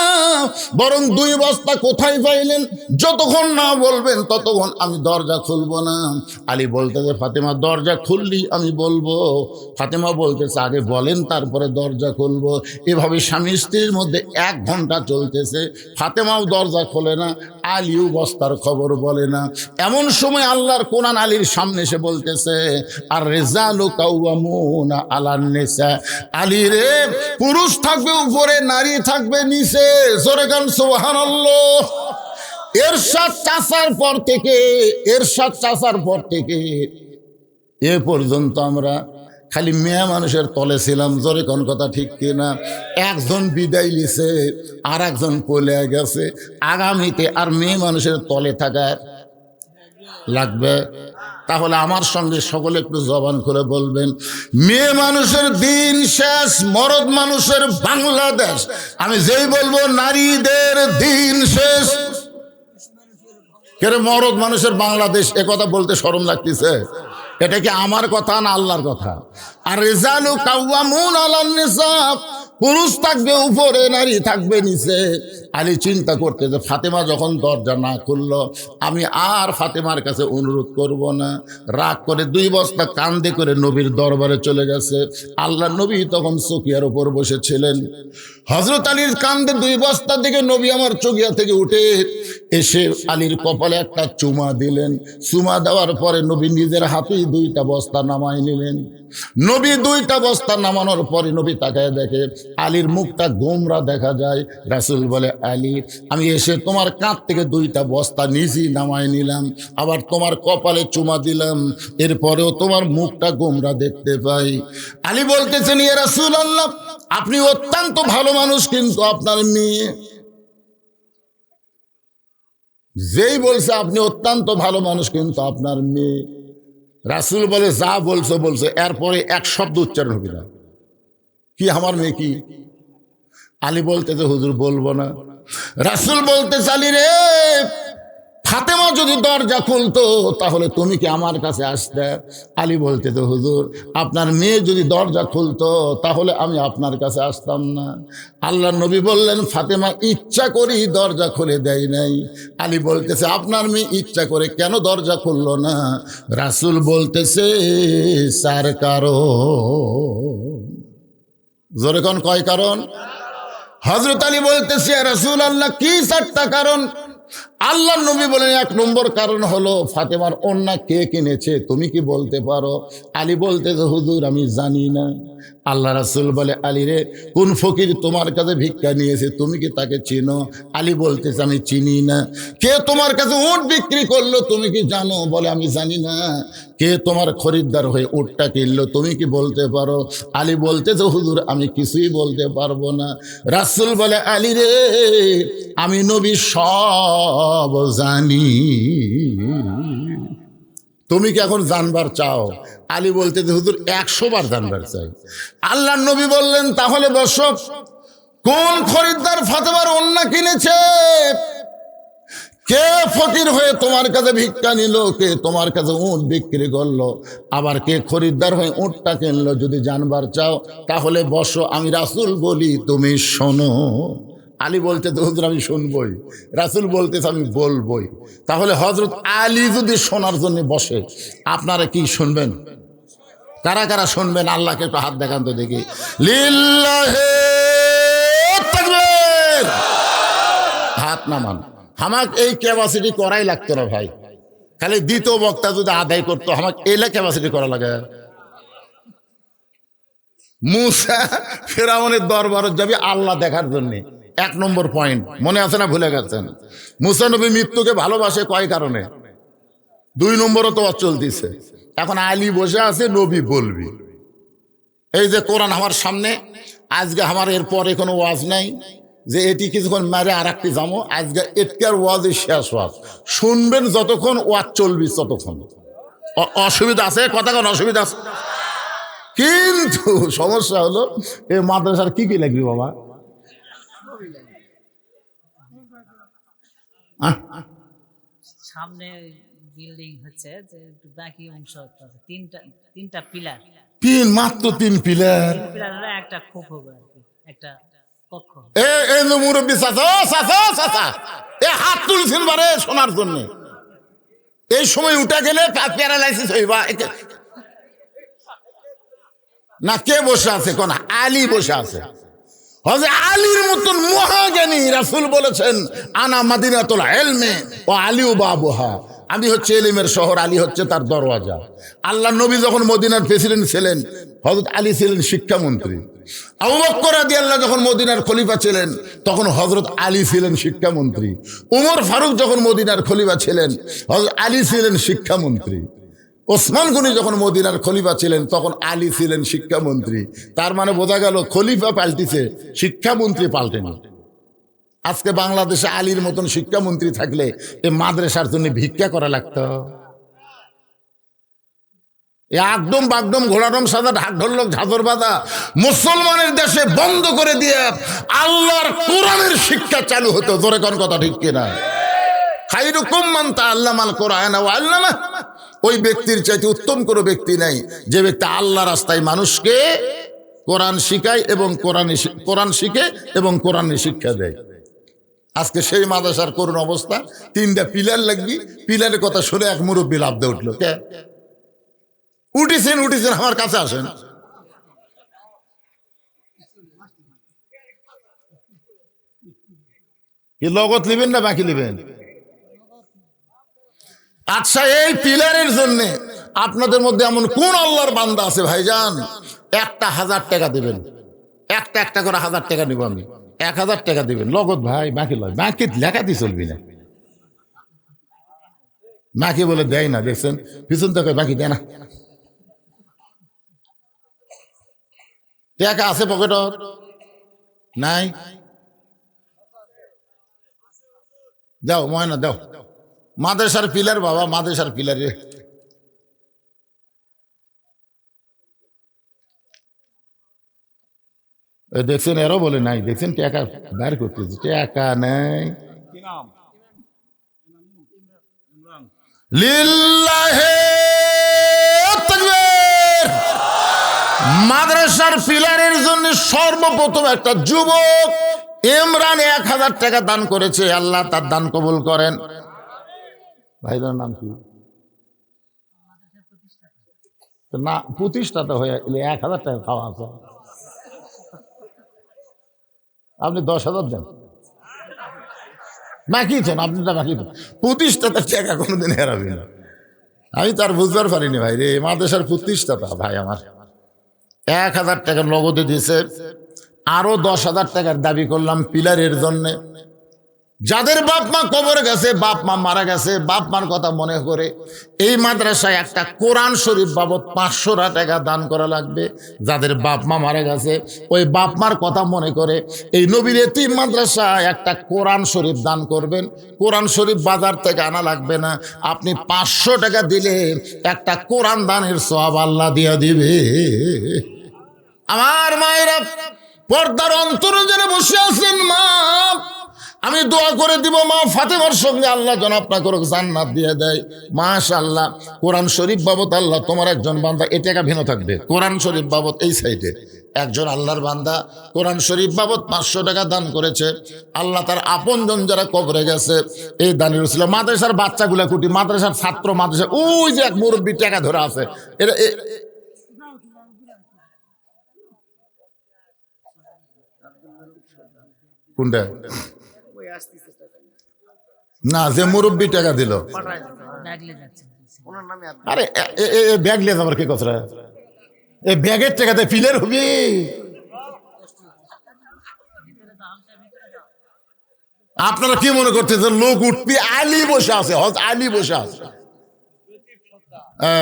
বরং 2 বস্তা কোথায় পাইলেন? যতক্ষণ না বলবেন ততক্ষণ আমি দরজা খুলবো না। আলী বলতেছে ফাতেমা দরজা খুললি আমি বলবো। ফাতেমা বলতেছে আগে বলেন তারপরে দরজা খুলবো। এভাবে স্বামী স্ত্রীর মধ্যে 1 ঘন্টা চলতেছে। ফাতেমাও দরজা খোলে না, আলীও বস্তার খবর বলে না। এমন সময় আল্লাহর কোরআন আলীর সামনে এসে বলতেছে আর রিজালু কাওয়ামুনা আলান নিসা। আলী রে, পুরুষ থাকবে উপরে, নারী থাকবে নিচে। জোরে গান সুবহানাল্লাহ। এরশাদ চাচার পর থেকে এ পর্যন্ত আমরা খালি মেয়ে মানুষের তলে ছিলাম। জোরে কোন কথা ঠিক কিনা? একজন বিদায় নিছে, আর একজন পলে গেছে। আগামীতে আর মেয়ে মানুষের তলে থাকা লাগবে। তাহলে আমার সঙ্গে সকলে একটু জবান করে বলবেন, মেয়ে মানুষের দিন শেষ, মরদ মানুষের বাংলাদেশ। আমি যেই বলবো নারীদের দিন শেষ, কেন মরদ মানুষের বাংলাদেশ এ কথা বলতে শরম লাগতেছে? এটা কি আমার কথা না আল্লাহর কথা? আর রিজালু কাওয়ামুন আলান নিসা, পুরুষ থাকবে উপরে, নারী থাকবে নিচে। আলী চিন্তা করতে যে ফাতেমা যখন দরজা না খুললো, আমি আর ফাতেমার কাছে অনুরোধ করব না। রাগ করে 2 বস্তা কান্দে করে নবীর দরবারে চলে গেছে। আল্লাহ নবী তখন চকিয়ার উপর বসেছিলেন। হযরত আলীর কান্দে 2 বস্তা দিকে নবী আমার চকিয়া থেকে উঠে এসে আলীর কপালে একটা চুমা দিলেন। চুমা দেওয়ার পরে নবী নিজের হাতেই 2টা বস্তা নামাই নিলেন। নবী 2টা বস্তা নামানোর পরে নবী তাকায় দেখে আলীর মুখটা গোমরা দেখা যায়। রাসূল বলে আলী, আমি এসে তোমার কাঁধ থেকে 2টা বস্তা নিজেই নামাই নিলাম, আবার তোমার কপালে চুমা দিলাম, এরপরেও তোমার মুখটা গোমরা দেখতে পাই। আলী বলতেছেন ইয়া রাসূলুল্লাহ, আপনি অত্যন্ত ভালো মানুষ, কিন্তু আপনার মেয়ে। যেই বলছে আপনি অত্যন্ত ভালো মানুষ কিন্তু আপনার মেয়ে। রাসূল বলে যা বলছো বলছো, এরপরে 1 শব্দ উচ্চারণ হবে না। কি আমার মেয়ে কি? আলী বলতেছে হুজুর বলবো না। রাসূল বলতে আলী রে, ফাতেমা যদি দরজা খুলতো তাহলে তুমি কি আমার কাছে আসতে? আলী বলতে তো হুজুর, আপনার মেয়ে যদি দরজা খুলতো তাহলে আমি আপনার কাছে আসতাম না। আল্লাহ নবী বললেন ফাতেমা ইচ্ছা করি দরজা খুলে দেয় নাই। আলী বলতেছে আপনার মেয়ে ইচ্ছা করে কেন দরজা খুললো না? রাসূল বলতেছে 4 কারণ। জোরে কোন কয় কারণ? হযরত আলী বলতেছে ইয়া রাসূলুল্লাহ কি 4টা কারণ? আল্লাহ নবী বলেন 1 নম্বর কারণ হলো ফাতেমার ওড়না কে কিনেছে, তুমি কি বলতে পারো? আলী বলতেছে হুজুর আমি জানি না। আল্লাহ রাসূল বলে আলী রে, কোন ফকির তোমার কাছে ভিক্ষা নিয়েছে, তুমি কি তাকে চিনো? আলী বলতেছে আমি চিনি না। কে তোমার কাছে উট বিক্রি করলো, তুমি কি জানো? বলে আমি জানি না। কে তোমার খরিদ্দার হয়ে উটটা কিনলো, তুমি কি বলতে পারো? আলী বলতেছে হুজুর আমি কিছুই বলতে পারবো না। রাসূল বলে আলী রে, আমি নবী সব জানি, তুমি কি এখন জানবার চাও? আলী বলতে হুজুর 100 বার জানবার চাই। আল্লাহ নবী বললেন তাহলে বসো। কোন খরিদ্দার ফাতেমার ওড়না কিনেছে? কে ফকির হয়ে তোমার কাছে ভিক্ষা নিল? কে তোমার কাছে উট বিক্রি করলো? আবার কে খরিদ্দার হয়ে উটটা কিনলো? যদি জানবার চাও তাহলে বসো, আমি রাসূল বলি তুমি শোনো। আলী বলতে তো হুজুর আমি শুনবই। রাসূল বলতেছে আমি বলবই। তাহলে হযরত আলী যদি শোনার জন্য বসে, আপনারা কি শুনবেন? কারা কারা শুনবেন? আল্লাহকে একটু হাত দেখান তো দেখি। লিল্লাহি তাকবীর। হাত নামান। আমাকে এই ক্যাপাসিটি করাই লাগতো না ভাই। খালি দ্বিতীয় বক্তা যদি আদায় করতো, আমাকে এলে ক্যাপাসিটি করা লাগে। মুসা ফেরাউনের দরবারে যাবি আল্লাহ দেখার জন্য। 1 নম্বর পয়েন্ট মনে আছে না ভুলে গেছেন? মুসা নবী মৃত্যুকে ভালোবাসে কয় কারণে? 2 নম্বরও তো চলতেছে। এখন আলী বসে আছে, নবী বলবি। এই যে কোরআন আমার সামনে, আজকে আমার এরপরে কোনো ওয়াজ নাই যে এটি কিছুক্ষণ মারে আর একটি যাবো। আজকে এটকার ওয়াজই শেষ ওয়াজ, শুনবেন যতক্ষণ ওয়াজ চলবি ততক্ষণ। অসুবিধা আছে? কথা কোন অসুবিধা আছে? কিন্তু সমস্যা হলো এই মাদ্রাসার কি কি লাগবে বাবা? সামনে বিল্ডিং হচ্ছে যে একটু বাকি অংশ আছে, তিনটা তিনটা পিলার, মাত্র 3 পিলার। পিলার হলে একটা খোপ হবে আর কি, একটা কক্ষ। এই মুরব্বী চাচা, ও চাচা চাচা, এ হাত তুলছেন বারে শোনার জন্য। এই সময় উঠে গেলে প্যারালাইসিস হইবা। না কে বসে আছে? কোন আলী বসে আছে। হযরত আলীর মতন মহাজ্ঞানী রাসূল বলেছেন, আনা মাদিনাতুল ইলমি ওয়া আলী বাবুহা, আমি হচ্ছে ইলমের শহর, আলী হচ্ছে তার দরওয়াজা। আল্লাহ নবী যখন মদিনার প্রেসিডেন্ট ছিলেন, হযরত আলী ছিলেন শিক্ষামন্ত্রী। আবু বকর রাদিয়াল্লাহু যখন মদিনার খলিফা ছিলেন, তখন হযরত আলী ছিলেন শিক্ষামন্ত্রী। উমর ফারুক যখন মদিনার খলিফা ছিলেন, হযরত আলী ছিলেন শিক্ষামন্ত্রী। ওসমান গনি যখন মদিনার খলিফা ছিলেন, তখন আলী ছিলেন শিক্ষামন্ত্রী। তার মানে বোঝা গেল খলিফা পাল্টিছে, শিক্ষামন্ত্রী পাল্টেনি। আজকে বাংলাদেশে আলীর মতন শিক্ষামন্ত্রী থাকলে এ মাদ্রাসার জন্য ভিক্ষা করা লাগতো। একদম বাগডম ঘোড়াডম সাদা ঢাক ঢোলক ঝাঁঝর বাঁধা মুসলমানের দেশে বন্ধ করে দিয়ে আল্লাহর কোরআনের শিক্ষা চালু হতো। জোরে কোন কথা ঠিক কিনা? খায়রুকুম মান তাআল্লামাল কোরআন ওয়া আল্লামা, ওই ব্যক্তির চাইতে উত্তম কোনো ব্যক্তি নাই যে ব্যক্তি আল্লাহ রাস্তায় মানুষকে কোরআন শিখায় এবং কোরআন শিখে এবং কোরআনের শিক্ষা দেয়। আজকে সেই মাদ্রাসার করুণ অবস্থা। 3টা পিলার লাগবি, পিলারের কথা শুনে এক মুরব্বী লাফ দিয়ে উঠলো। কে উঠেছেন? আমার কাছে আসেন। কি লগত নেবেন না বাকি নেবেন? আচ্ছা, এই পিলারের জন্য আপনাদের মধ্যে এমন কোন আল্লাহর বান্দা আছে ভাইজান, একটা 1000 টাকা দেবেন, একটা করে 1000 টাকা নিব আমি, 1000 টাকা দিবেন লগত ভাই, বাকি লয়। বাকি লেখাতেই চলবি না, বাকি বলে দেয় না। দেখছেন পিছন থেকে বাকি দেয় না। টাকা আছে পকেট নাই? দাও ময়না দাও। মাদ্রাসার পিলার বাবা, মাদ্রাসার পিলারে দেখছেন, এরও বলে নাই। দেখছেন টাকা বের করতেছে, টাকা নাই। লিল্লাহে তাকবীর। মাদ্রাসার পিলারের জন্য সর্বপ্রথম একটা যুবক ইমরান 1000 টাকা দান করেছে। আল্লাহ তার দান কবুল করেন। ভাইদের নাম কি? না প্রতিষ্ঠাতা হয়ে 1000 টাকা খাওয়া আছে। আপনি 10,000 দেন, বাকি দেন, আপনি বাকি দেন। প্রতিষ্ঠাতার টাকা কোনোদিন হেরাবি না। আমি তার বুঝবার পারিনি ভাই রে, মাদ্রাসার প্রতিষ্ঠাতা ভাই আমার 1000 টাকা নগদে দিয়েছে। আরো 10,000 টাকার দাবি করলাম পিলারের জন্য। যাদের বাপ মা কবরে গেছে, বাপ মা মারা গেছে, বাপ মার কথা মনে করে এই মাদ্রাসায় একটা কোরআন শরীফ বাবদ 500 টাকা দান করা লাগবে। যাদের বাপ মা মারা গেছে ওই বাপ মার কথা মনে করে এই নবীর এতিম মাদ্রাসায় একটা কোরআন শরীফ দান করবেন। কোরআন শরীফ বাজার থেকে আনা লাগবে না, আপনি 500 টাকা দিলে একটা কোরআন দানের সওয়াব আল্লাহ দিয়ে দিবে। আমার মায়েরা, পর্দার অন্তরজনে বসে আছেন মা, আমি দোয়া করে দিব মা ফাতেমার সঙ্গে আল্লাহ যেন আপনাকে জান্নাত দিয়ে দেয়। মাশাআল্লাহ, কোরআন শরীফ বাবদ আল্লাহ তোমার একজন বান্দা, এ টাকা ভিন্ন থাকবে। কোরআন শরীফ বাবদ এই সাইডে একজন আল্লাহর বান্দা কোরআন শরীফ বাবদ 500 টাকা দান করেছে। আল্লাহ তার আপনজন যারা কবরে গেছে এই দানের ছিল। মাদ্রাসার বাচ্চাগুলা কুটি, মাদ্রাসার ছাত্র, মাদ্রাসা ওই যে এক মুরব্বী টাকা ধরে আছে, এটা কোনটা? না, যে মুরব্বী টাকা দিল। আরে ব্যাগ লিয়ে যাবার কি কথা? এই ব্যাগের টাকাতে পিলার হবি? আপনারা কি মনে করতেছেন লোক উঠবি? আলী বসে আছে, হজ আলী বসে আছে।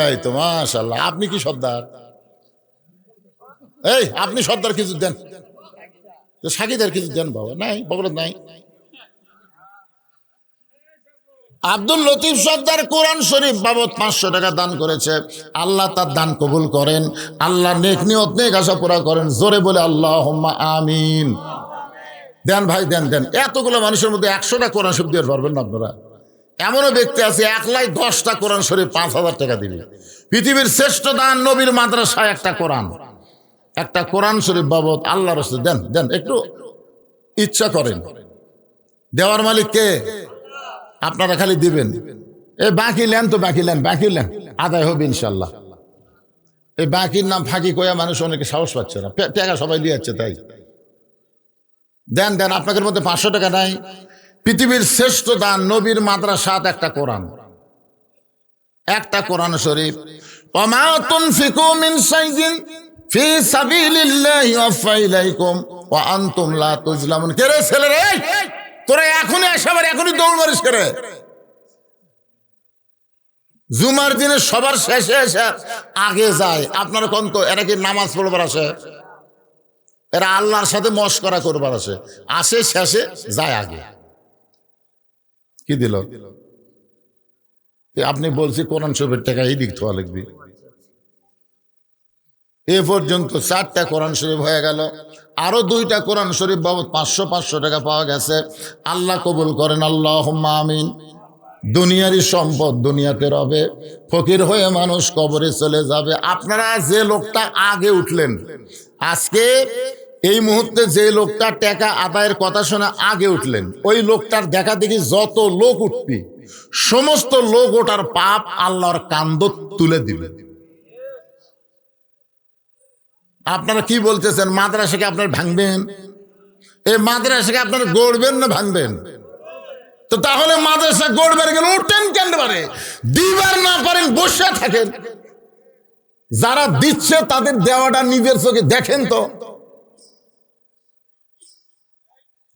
এই তো মাশাআল্লাহ, আপনি কি সর্দার? এই আপনি সর্দার কিছু দেন, সাকিদের কিছু দেন বাবা। নাই পকেট নাই। আব্দুল লতিফ সর্দার কোরআন শরীফ বাবদ 500 টাকা দান করেছে। আল্লাহ তার দান কবুল করেন, আল্লাহ নেক নিয়ত নেক আশা পুরা করেন। জোরে বলে আল্লাহুম্মা আমিন। দেন ভাই দেন দেন। এতগুলো মানুষের মধ্যে 100টা কোরআন শরীফ দিয়ে পারবেন না আপনারা? এমনও ব্যক্তি আছে একলাই 10টা কোরআন শরীফ 5,000 টাকা দিবে। পৃথিবীর শ্রেষ্ঠ দান নবীর মাদ্রাসায় একটা কোরআন শরীফ বাবদ আল্লাহ রাসূল দেন দেন, একটু ইচ্ছা করেন। দেওয়ার মালিক কে? আপনারা খালি দিবেন। এই বাকি লেন তো, বাকি লেন আদায় হবে ইনশাল্লাহ। এই বাকির নাম ফাঁকি কয়া মানুষ অনেকে সাহস পাচ্ছে না, টাকা সবাই দিয়ে যাচ্ছে। তাই দেন দেন, আপনাদের মধ্যে 500 টাকা নাই? পৃথিবীর শ্রেষ্ঠ দান নবীর মাদ্রাসাত একটা কোরআন শরীফ। ওমা তুনফিকু মিন শাইইন ফি সাবিলিল্লাহি ওয়াফা ইলাইকুম ওয়া আনতুম লা তুজলামুন। কে রে ছেলে রে, তোরা এখনই এসবার এখনই দৌড় মারিস করে। জুমার দিনে সবার শেষে এসে আগে যায়। আপনারা কোন তো, এরা কি নামাজ পড়বার আসে? এরা আল্লাহর সাথে মশকরা করবার আসে শেষে যায় আগে। কি দিল? আপনি বলছি কোরআন শরীফের টাকা এই দিক থোয়া লিখবি। এ পর্যন্ত 4টা কোরআন শরীফ হয়ে গেল। আরো 2টা কোরআন শরীফ বাবদ 500 টাকা পাওয়া গেছে। আল্লাহ কবুল করেন, আল্লাহুম্মা আমিন। দুনিয়ারই সম্পদ দুনিয়াতে রবে, ফকির হয়ে মানুষ কবরে চলে যাবে। আপনারা যে লোকটা আগে উঠলেন, আজকে এই মুহূর্তে যে লোকটা টাকা আদায়ের কথা শোনা আগে উঠলেন, ওই লোকটার দেখা দেখি যত লোক উঠবি সমস্ত লোক ওটার পাপ আল্লাহর কান্দ তুলে দিবে। আপনারা কি বলতেছেন? মাদ্রাসাকে আপনারা ভাঙবেন? এই মাদ্রাসাকে আপনারা গড়বেন না ভাঙবেন? তো তাহলে মাদ্রাসা গড়বেন গেলে উঠেন কেন পারে? দিবার না পারেন বসে থাকেন। যারা দিচ্ছে তাদের দেওয়াটা নিজের চোখে দেখেন তো।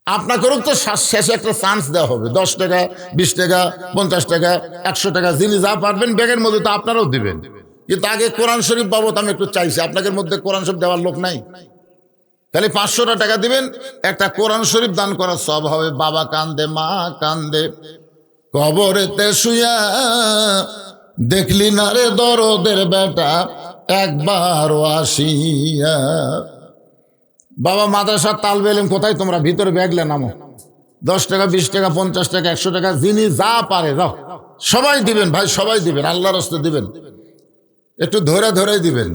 আপনাকেও তো শেষে একটা চান্স দেওয়া হবে। 10 টাকা, 20 টাকা, 50 টাকা, 100 টাকা, যিনি যা পারবেন ব্যাগের মধ্যে তো আপনারাও দিবেন। কিন্তু আগে কোরআন শরীফ বাবদ আমি একটু চাইছি। আপনাদের মধ্যে কোরআন শরীফ দেওয়ার লোক নাই? তাহলে 500 টাকা দিবেন, একটা কোরআন শরীফ দান করার সব হবে। বাবা কান্দে, মা কান্দে, কবরেতে শুয়া দেখলি না রে দরদের বেটা একবারও আসিয়া। বাবা মাদ্রাসার তালবে ইলম কোথায় তোমরা? ভিতরে ব্যাগলে নামো। 10 টাকা, 20 টাকা, 50 টাকা, 100 টাকা, যিনি যা পারে যাও, সবাই দিবেন ভাই, সবাই দিবেন, আল্লাহর রাস্তায় দিবেন। একটু ধরে ধরে দিবেন।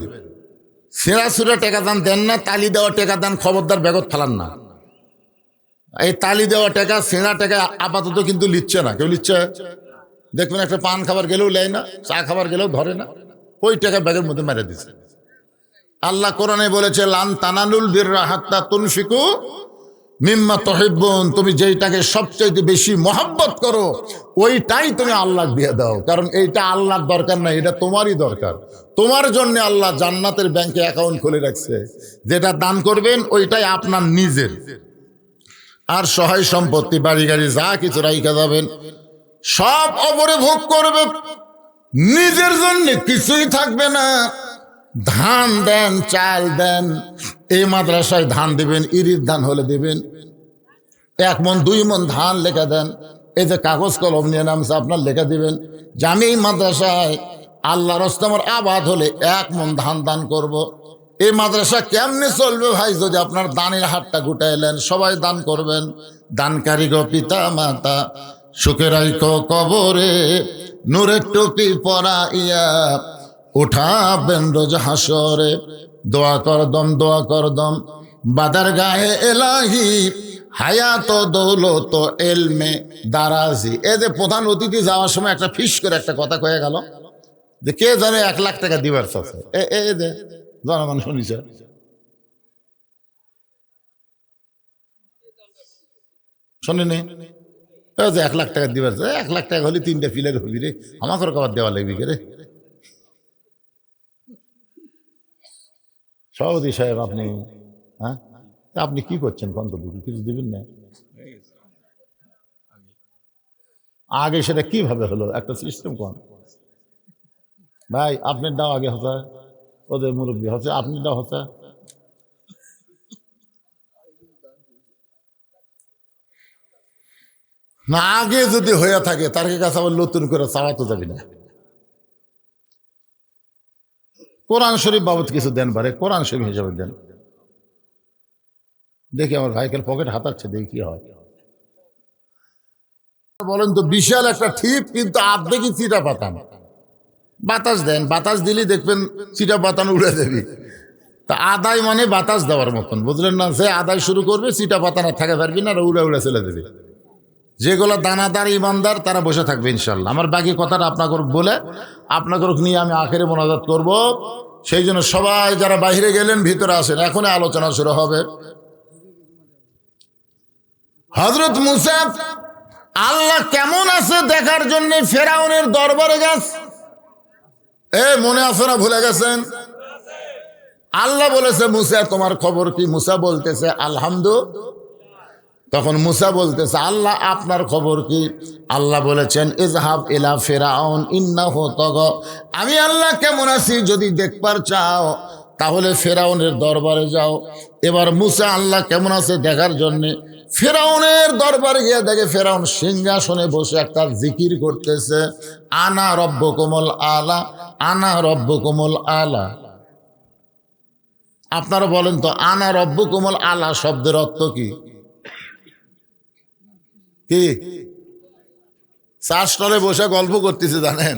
সেরা সুরা টাকা দান দেন না, তালি দেওয়া টাকা দান, খবরদার ব্যাগত ফেলান না। এই তালি দেওয়া টাকা, সেরা টাকা আপাতত কিন্তু লিচ্ছে না। কেউ লিচ্ছে? দেখবেন একটা পান খাবার গেলেও লেয় না, চা খাবার গেলেও ধরে না, ওই টাকা ব্যাগের মধ্যে মেরে দিচ্ছে। আল্লাহ কোরআনে বলেছে, লান তানালুল বিররা হাত্তা তুনফিকু মিম্মা তুহিব্বুন। তুমি যেইটাকে সবচেয়ে বেশি মহব্বত করো ওইটাই তুমি আল্লাহ দিয়ে দাও। কারণ এইটা আল্লাহর দরকার নাই, এটা তোমারই দরকার। তোমার জন্য আল্লাহ জান্নাতের ব্যাংকে অ্যাকাউন্ট খুলে রাখছে। যেটা দান করবেন ওইটাই আপনার নিজের। আর সহায় সম্পত্তি, বাড়ি গাড়ি যা কিছু রাইখা যাবেন সব অপরে ভোগ করবে, নিজের জন্য কিছুই থাকবে না। ধান দেন, চাল দেন। এই মাদ্রাসায় ধান দিবেন, ইরির ধান হলে দিবেন। 1 মণ 2 মণ ধান লেখা দেন। এই যে কাগজ কলম নিয়ে নামছে আপনার, লেখা দিবেন যে আমি এই মাদ্রাসায় আল্লাহর রাস্তায় আমার আবাদ হলে 1 মণ ধান দান করব। এই মাদ্রাসা কেমনে চলবে ভাই যদি আপনার দানের হাতটা গুটাইলেন? সবাই দান করবেন। দানকারী গো পিতা মাতা, সুখে রাইখো কবরে, নূরের টুপি পরাইয়া উঠাবেন রোজ হাসরে। দোয়া করদম, দোয়া করদম, বাদার গায়ে এলাহি, হায়াত দৌলত এলমে দারাজি। এ যে প্রধান অতিথি যাওয়ার সময় একটা ফিস করে একটা কথা কয়ে গেল যে কে জানে 1 লাখ টাকা দিবার চাচ্ছে। এ যে জনগণ শুনিছে, শোনেনি? যে 1 লাখ টাকা দিবার, 1 লাখ টাকা হলে 3টা ফিলের হবি রে, আমাকে খাবার দেওয়া লাগবি কে রে? সভাপতি সাহেব আপনি, হ্যাঁ আপনি কি করছেন? কন্ত কিছু দিবেন না? আগে সেটা কিভাবে হলো? একটা সিস্টেম কোন ভাই? আপনার দাও আগে হচ্ছে, ওদের মুরব্বী হচ্ছে, আপনি দাও হচ্ছে। না, আগে যদি হয়ে থাকে তার কাছে আবার নতুন করে চাওয়া তো যাবি না। কোরআন শরীফ বাবদ কিছু দেন পারে, কোরআন শরীফ হিসাবে দেন। দেখি আমার ভাইকেল পকেট হাতাচ্ছে, দেখি কি হয়। বলেন তো বিশাল একটা ঠিপ, কিন্তু আর্ধেকই চিটা পাতান। বাতাস দেন, বাতাস দিলেই দেখবেন চিটা পাতান উড়ে দেবে। তা আদায় মানে বাতাস দেওয়ার মতন, বুঝলেন না? সে আদায় শুরু করবে, চিটা পাতান আর থাকা পারবি না, আর উড়ে উড়ে চলে দেবে। যেগুলো দানাদার ইমানদার তারা বসে থাকবে ইনশাল্লাহ। আমার বাকি কথাটা আপনাকে বলে আপনাকে নিয়ে আমি আখেরে মোনাজাত করব। সেই জন্য সবাই যারা বাইরে গেলেন ভিতরে আসেন, এখনই আলোচনা শুরু হবে। হযরত মূসা আল্লাহ কেমন আছে দেখার জন্য ফেরাউনের দরবারে গেছে। মনে আছে না, ভুলে গেছেন? আল্লাহ বলেছে মূসা তোমার খবর কি? মূসা বলতেছে আলহামদুলিল্লাহ। তখন মূসা বলতেছে আল্লাহ আপনার খবর কি? আল্লাহ বলেছেন ইযহাব ইলা ফিরাউন ইন্নাহু তাগা। আমি আল্লাহ কেমন আছি যদি দেখবার চাও তাহলে ফেরাউনের দরবারে যাও। এবার মূসা আল্লাহ কেমন আছে দেখার জন্য ফেরাউনের দরবারে গিয়ে দেখে ফেরাউন সিংহাসনে বসে একটা জিকির করতেছে, আনা রব্বুকুমুল আলা, আনা রব্বুকুমুল আলা। আপনারা বলেন তো, আনা রব্বুকুমুল আলা শব্দের অর্থ কি? কি চা স্টলে বসে গল্প করতেছে জানেন?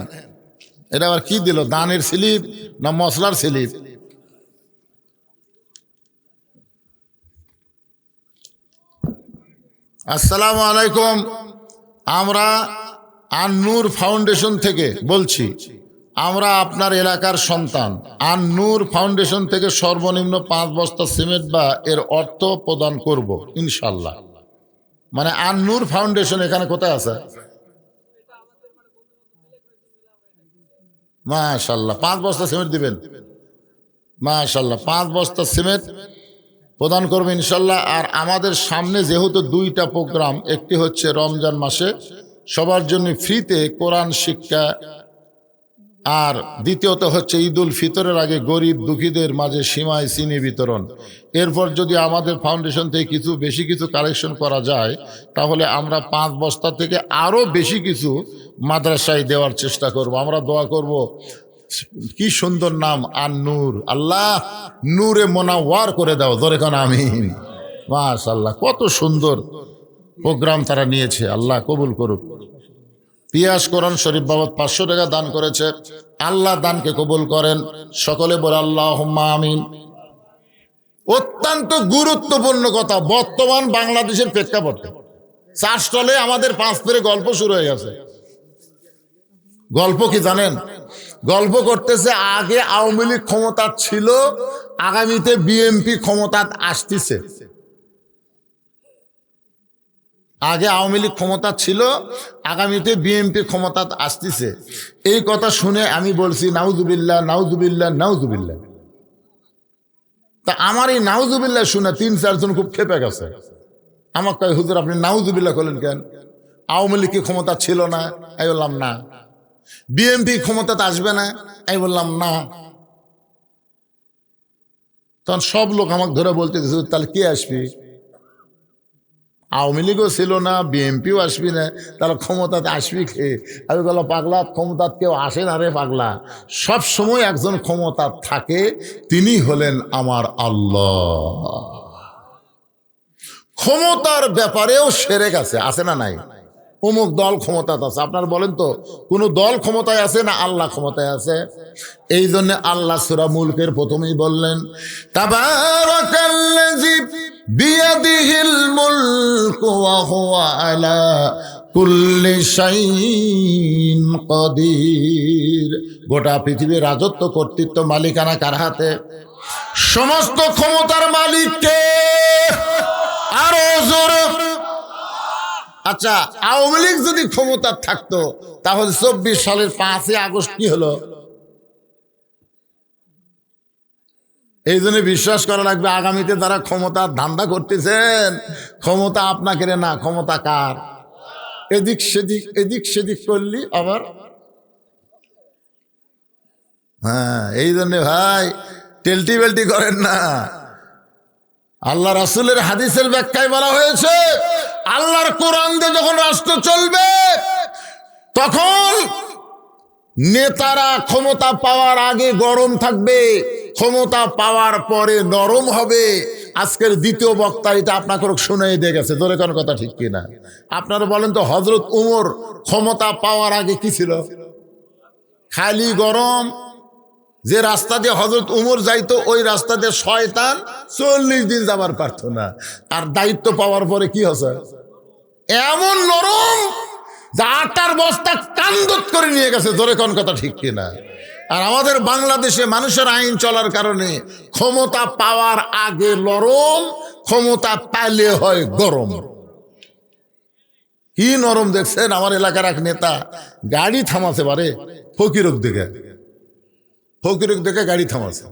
এটা আবার কি দিল, দানের স্লিপ না মশলার স্লিপ? আসসালামু আলাইকুম। আমরা আন-নূর ফাউন্ডেশন থেকে বলছি, আমরা আপনার এলাকার সন্তান। আন-নূর ফাউন্ডেশন থেকে সর্বনিম্ন 5 বস্তা সিমেন্ট বা এর অর্থ প্রদান করব ইনশাল্লাহ। মানে আন-নূর ফাউন্ডেশন এখানে কোথায় আছে? মাশাআল্লাহ 5 বস্তা সিমেন্ট দিবেন। মাশাআল্লাহ 5 বস্তা সিমেন্ট প্রদান করবে ইনশাল্লাহ। আর আমাদের সামনে যেহেতু 2টা প্রোগ্রাম, একটি হচ্ছে রমজান মাসে সবার জন্য ফ্রিতে কোরআন শিক্ষা, আর দ্বিতীয়ত হচ্ছে ঈদুল ফিতরের আগে গরিব দুঃখীদের মাঝে সিমাই চিনি বিতরণ। এরপর যদি আমাদের ফাউন্ডেশন থেকে কিছু বেশি কিছু কালেকশন করা যায় তাহলে আমরা 5 বস্তা থেকে আরো বেশি কিছু মাদ্রাসায় দেওয়ার চেষ্টা করব। আমরা দোয়া করব, কি সুন্দর নাম আন-নূর, আল্লাহ নূরে মোনাওয়ার করে দাও, ধরে কান আমিন। মাশাআল্লাহ কত সুন্দর প্রোগ্রাম তারা নিয়েছে, আল্লাহ কবুল করুক। পিয়াস কোরআন শরীফ বাবদ 500 টাকা দান করেছে, আল্লাহ দানকে কবুল করেন। সকলে বলে আল্লাহুম্মা আমিন। অত্যন্ত গুরুত্বপূর্ণ কথা, বর্তমান বাংলাদেশের প্রেক্ষাপটে চা স্টলে আমাদের 5 পেরে গল্প শুরু হয়ে গেছে। গল্প কি জানেন? গল্প করতেছে আগে আওয়ামী লীগ ক্ষমতা ছিল, আগামীতে বিএনপি ক্ষমতা আসতেছে। আগে আওয়ামী লীগ ক্ষমতা ছিল, আগামীতে বিএনপি ক্ষমতা আসতেছে। এই কথা শুনে আমি বলছি নাউজুবিল্লাহ, নাউজুবিল্লাহ, নাউজুবিল্লাহ। তা আমার এই নাউজুবিল্লাহ শুনে 3-4 জন খুব খেপে গেছে। আমার কয় হুজুর আপনি নাউজুবিল্লাহ করলেন কেন? আওয়ামী লীগ কি ক্ষমতা ছিল না? আমি বললাম না। বিএনপি ক্ষমতাতে আসবে না? আমি বললাম না। তখন সব লোক আমাকে ধরে বলতে তাহলে কে আসবি? আওয়ামী লীগও ছিল না, বিএনপিও আসবি না, তাহলে ক্ষমতাতে আসবি কে? আমি বললাম পাগলা, ক্ষমতাত কেউ আসে না রে পাগলা, সব সময় একজন ক্ষমতা থাকে, তিনি হলেন আমার আল্লাহ। ক্ষমতার ব্যাপারেও শিরক আছে না নাই? অমুক দল ক্ষমতায় আছে, আপনার বলেন তো কোন দল ক্ষমতায় আছে না আল্লাহ ক্ষমতায় আছে? এই জন্য আল্লাহ সূরা মুলকের প্রথমেই বললেন তাবারাকাল্লাযী বিয়াদিহিল মুলকু ওয়া হুয়া আলা কুল্লি শাইইন কাদির। গোটা পৃথিবীর রাজত্ব কর্তৃত্ব মালিকানা কার হাতে? সমস্ত ক্ষমতার মালিক কে? আরো জোরে। আচ্ছা, আওয়ামী লীগ যদি ক্ষমতা থাকতো তাহলে 24 সালের 5 আগস্ট কি হলো? এই জন্য বিশ্বাস করা লাগবে আগামীতে যারা ক্ষমতার ধান্দা করতেছেন, ক্ষমতা আপনাকে না, ক্ষমতা কার? এদিক সেদিক করলি আবার। হ্যাঁ, এই জন্য ভাই টেলটি বেল্টি করেন না। আল্লাহ রাসূলের হাদিসের ব্যাখ্যায় বলা হয়েছে আল্লাহর কোরআন দিয়ে যখন রাষ্ট্র চলবে তখন নেতারা ক্ষমতা পাওয়ার আগে গরম থাকবে, ক্ষমতা পাওয়ার পরে নরম হবে। আজকের দ্বিতীয় বক্তা এটা আপনাকে শুনেই দিয়ে গেছে, জোরে কোন কথা ঠিক কিনা? আপনারা বলেন তো, হযরত উমর ক্ষমতা পাওয়ার আগে কি ছিল? খালি গরম। যে রাস্তা দিয়ে হযরত উমর যাইতো ওই রাস্তা দিয়ে শয়তান 40 দিন যাবার পারত না। আর দায়িত্ব পাওয়ার পরে কি হচ্ছে? এমন নরম যা আটার বস্তা কান্দত করে নিয়ে গেছে, জোরে কোন কথা ঠিক কিনা? আর আমাদের বাংলাদেশে মানুষের আইন চলার কারণে ক্ষমতা পাওয়ার আগে নরম, ক্ষমতা পাইলে হয় গরম। কি নরম দেখছেন? আমার এলাকার এক নেতা গাড়ি থামাতে পারে ফকিরক দেখে, ফকিরক দেখে গাড়ি থামাছে।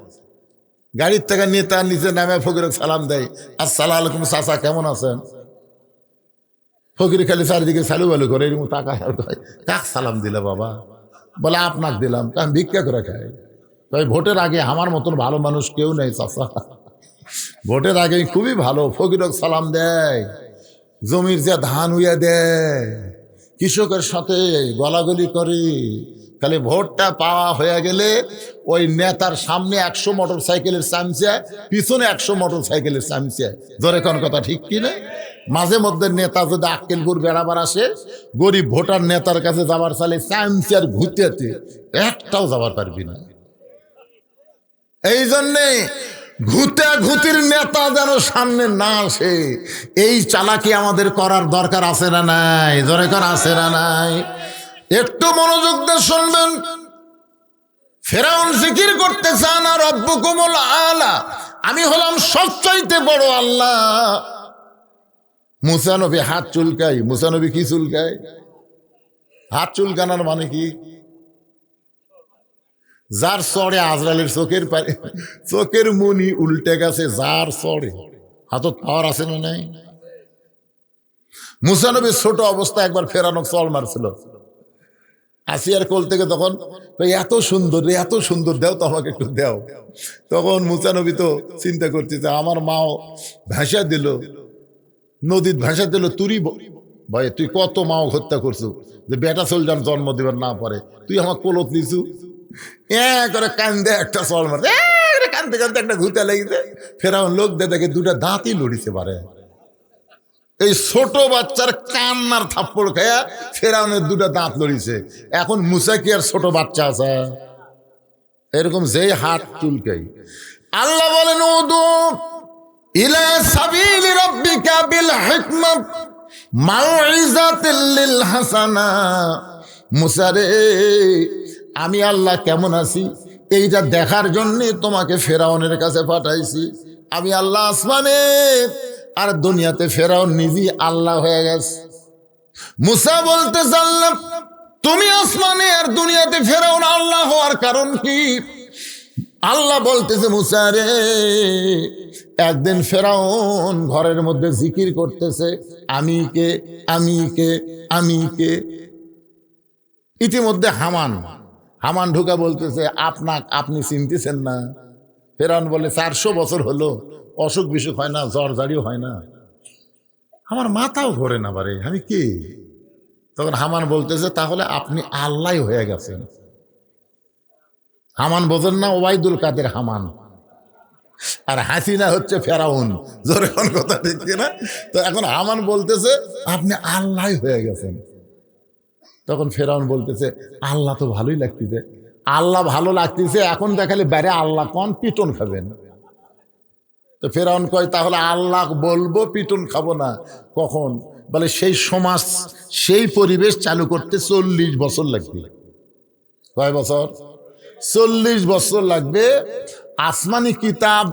গাড়ির থেকে নেতা নিচে নামে ফকিরক সালাম দেয়, আসসালামু আলাইকুম চাচা, কেমন আছেন? ফকির খালি চারিদিকে সালু বালু করে, এরকম টাকা কাক সালাম দিলে বাবা? বলে আপনাকে দিলাম, আমি ভিক্ষা করে খাই। তাই ভোটের আগে আমার মতন ভালো মানুষ কেউ নেই চাচা, ভোটের আগে খুবই ভালো। ফকিরক সালাম দেয়, জমির যে ধান উইয়া দেয়, কৃষকের সাথে গলাগলি করে। খালি ভোটটা পাওয়া হয়ে গেলে ওই নেতার সামনে 100 মোটর সাইকেলের চামচা, পিছনে 100 মোটর সাইকেলের চামচা, ধরে কোন কথা ঠিক কিনা? মাঝে মধ্যে নেতা যদি আক্কেলপুর বেড়াবার আসে, গরিব ভোটার নেতার কাছে যাবার চালে চামচার ঘুরতে একটাও যাবার পারবি না। এই জন্যে ঘুতির নেতা যেন সামনে না আসে, এই চালাকি আমাদের করার দরকার আছে না নাই? জোরে কর, আছে না নাই? একটু মনোযোগ দিয়ে শুনবেন। ফেরাউন জিকির করতে চান আর রব্বুকুমুল আলা, আমি হলাম সবচাইতে বড় আল্লাহ। মুসা নবী হাত চুলকাই। মুসা নবী কি চুলকায়? হাত চুলকানোর মানে কি? যার চড়ে আজরাইলের চোখের মনি উল্টে গেছে, যার চড়ে হাতত পাওয়ার আছে না নাই? মুসা নবী ছোট অবস্থা একবার ফেরানো চল মারছিল আসিয়ার কোল থেকে, তখন এত সুন্দর রে, এত সুন্দর, দেও তো আমাকে একটু দেও। তখন মুসা নবী তো চিন্তা করতেছে, আমার মাও ভাষা দিল, নদীর ভাষা দিল, তুই ভাই তুই কত মাও হত্যা করছু যে বেটা সোলজার জন্ম দিবার না পারে, তুই আমার কোলত নিছু। করে কান্দে একটা চল মারে, কান্দতে কান্দতে একটা ঘুরতে লেগেছে। ফেরাউন লোক দেখে দুটা দাঁতই লড়িতে পারে। এই ছোট বাচ্চার কান্নার থাপ্পড় খায়া ফেরাউনের দুটা দাঁত লড়িছে। এখন মুসা কি আর ছোট বাচ্চা আছে? এরকম যেই হাত চুলকাই। আল্লাহ বলেন, উদু ইলা সাবিলি রাব্বিকা বিল হিকমা মাউইজাতিল লিল হাসানা। মুসা রে, আমি আল্লাহ কেমন আছি এইটা দেখার জন্য তোমাকে ফেরাউনের কাছে পাঠাইছি। আমি আল্লাহ আসমানে আর দুনিয়াতে, ফেরাউন নিজে আল্লাহ হয়ে গেছে। মুসা বলতে চাল্লাম, তুমি আসমানে আর দুনিয়াতে, ফেরাউন আল্লাহ হওয়ার কারণ কি? আল্লাহ বলতেছে, মুসা রে, একদিন ফেরাউন ঘরের মধ্যে জিকির করতেছে, আমি কে, আমি কে, আমি কে। ইতিমধ্যে হামান ঢুকা বলতেছে, আপনি চিনতেছেন না? ফেরাউন বলে, 400 বছর হলো, অসুখ বিসুখ হয় না, জ্বর জারিও হয় না, আমার মাথাও ঘোরে না বারে, আমি কি? তখন হামান বলতেছে, তাহলে আপনি আল্লাহ হয়ে গেছেন। হামান বোঝেন না? ওবাইদুল কাদের হামান, আর হাসিনা হচ্ছে ফেরাউন। জোরে কোন কথা ঠিক কিনা? তো এখন হামান বলতেছে, আপনি আল্লাহ হয়ে গেছেন। তখন ফেরাউন বলতেছে, আল্লাহ তো ভালোই লাগতেছে। আল্লাহ ভালো লাগতেছে, এখন দেখালে বাইরে আল্লাহ কোন পিটন খাবেন। তো ফেরাউন কয়, তাহলে আল্লাহ বলবো, পিটন খাবো না। কখন? বলে, সেই সমাজ, সেই পরিবেশ চালু করতে 40 বছর লাগবে। কয় বছর? 40 বছর লাগবে। আসমানি কিতাব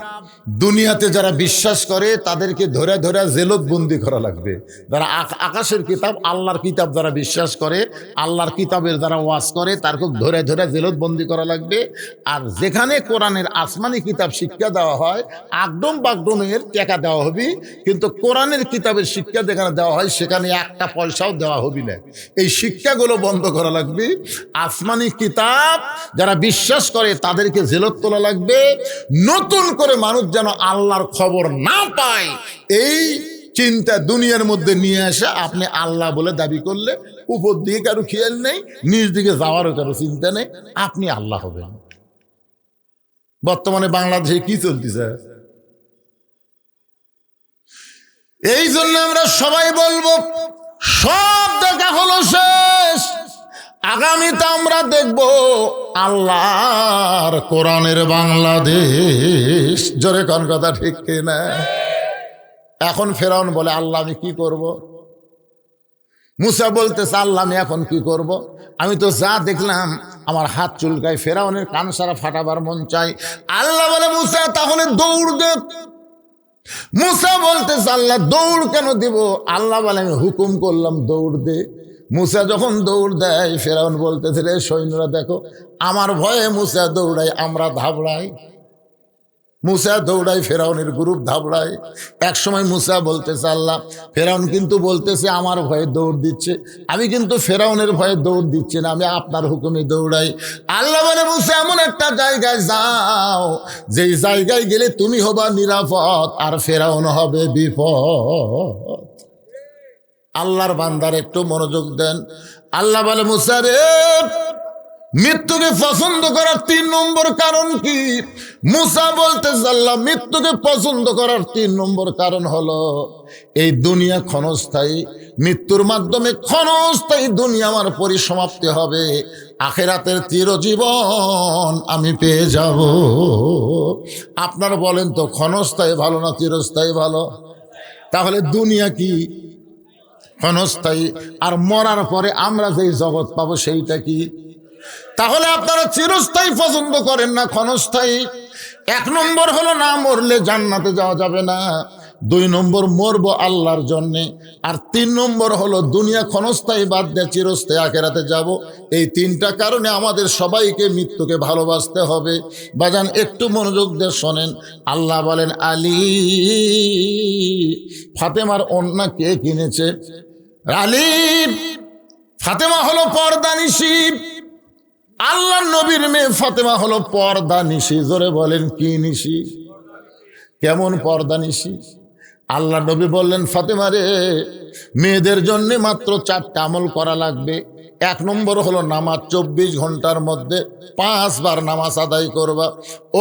দুনিয়াতে যারা বিশ্বাস করে তাদেরকে ধরে ধরে জেলতবন্দি করা লাগবে। যারা আকাশের কিতাব, আল্লাহর কিতাব যারা বিশ্বাস করে, আল্লাহর কিতাবের যারা ওয়াজ করে, তারকে ধরে ধরে জেলতবন্দি করা লাগবে। আর যেখানে কোরআনের আসমানি কিতাব শিক্ষা দেওয়া হয়, আকডম বাগডমের টাকা দেওয়া হবে, কিন্তু কোরআনের কিতাবের শিক্ষা যেখানে দেওয়া হয় সেখানে একটা পয়সাও দেওয়া হবে না। এই শিক্ষাগুলো বন্ধ করা লাগবে। আসমানি কিতাব যারা বিশ্বাস করে তাদেরকে জেলত তোলা লাগবে। নতুন করে মানুষ যেন আল্লাহর খবর না পায়, এই চিন্তা দুনিয়ার মধ্যে নিয়ে আসে। আপনি আল্লাহ বলে দাবি করলে উপর দিকে কারো খেয়াল নেই, নিজ দিকে যাওয়ারও কারো চিন্তা নেই, আপনি আল্লাহ হবেন। বর্তমানে বাংলাদেশে কি চলতেছে? এই জন্য আমরা সবাই বলবো, সব দেখা হলো শেষ, আগামীতে আমরা দেখব আল্লাহর কোরআনের বাংলাদেশ। জোরে কোন কথা ঠিক কিনা? এখন ফেরাউন বলে, আল্লাহ আমি কি করব? মুসা বলতেছে, আল্লাহ আমি এখন কি করব? আমি তো যা দেখলাম আমার হাত চুলকায়, ফেরাউনের কান সারা ফাটাবার মন চাই। আল্লাহ বলে, মুসা তাহলে দৌড় দে। মুসা বলতেছে, আল্লাহ দৌড় কেন দিব? আল্লাহ বলে, আমি হুকুম করলাম দৌড় দে। মুসা যখন দৌড় দেয়, ফেরাউন বলতেছে, রে সৈন্যরা দেখো, আমার ভয়ে মুসা দৌড়াই, আমরা ধাবড়াই। মুসা দৌড়াই, ফেরাউনের গ্রুপ ধাবড়ায়। এক সময় মুসা বলতেছে, আল্লাহ ফেরাউন কিন্তু বলতেছে আমার ভয়ে দৌড় দিচ্ছে, আমি কিন্তু ফেরাউনের ভয়ে দৌড় দিচ্ছি না, আমি আপনার হুকুমে দৌড়াই। আল্লাহ বলে, মুসা এমন একটা জায়গায় যাও, যেই জায়গায় গেলে তুমি হবা নিরাপদ আর ফেরাউন হবে বিপদ। আল্লাহর বান্দার একটু মনোযোগ দেন। আল্লাহ বলে, মুসা রে, মৃত্যুকে পছন্দ করার 3 নম্বর কারণ কি? মুসা বলতেছে, আল্লাহ মৃত্যুকে পছন্দ করার 3 নম্বর কারণ হলো, এই দুনিয়া ক্ষণস্থায়ী, মৃত্যুর মাধ্যমে ক্ষণস্থায়ী দুনিয়া আমার পরিসমাপ্তি হবে, আখিরাতের চিরজীবন আমি পেয়ে যাব। আপনারা বলেন তো, ক্ষণস্থায়ী ভালো না চিরস্থায়ী ভালো? তাহলে দুনিয়া কি? ক্ষণস্থায়ী। আর মরার পরে আমরা যেই জগৎ পাবো সেইটা কি? তাহলে আপনারা চিরস্থায়ী পছন্দ করেন না ক্ষণস্থায়ী? 1 নম্বর হলো, না মরলে জান্নাতে যাওয়া যাবে না। 2 নম্বর, মরবো আল্লাহর জন্যে। আর 3 নম্বর হলো, দুনিয়া ক্ষণস্থায়ী বাদ দিয়ে চিরস্থায়ী আখিরাতে যাব। এই 3টা কারণে আমাদের সবাইকে মৃত্যুকে ভালোবাসতে হবে। বাজান একটু মনোযোগ দিয়ে শোনেন। আল্লাহ বলেন, আলী, ফাতেমার ওড়না কে কিনেছে? আলী, ফাতেমা হলো পর্দানিশী। আল্লাহর নবীর মেয়ে ফাতেমা হলো পর্দানিশী। জোরে বলেন, কি নিশি? কেমন পর্দানিশী? আল্লাহর নবী বললেন, ফাতেমা রে, মেয়েদের জন্য মাত্র 4টা আমল করা লাগবে। 1 নম্বর হলো নামাজ, 24 ঘন্টার মধ্যে 5 বার নামাজ আদায় করবা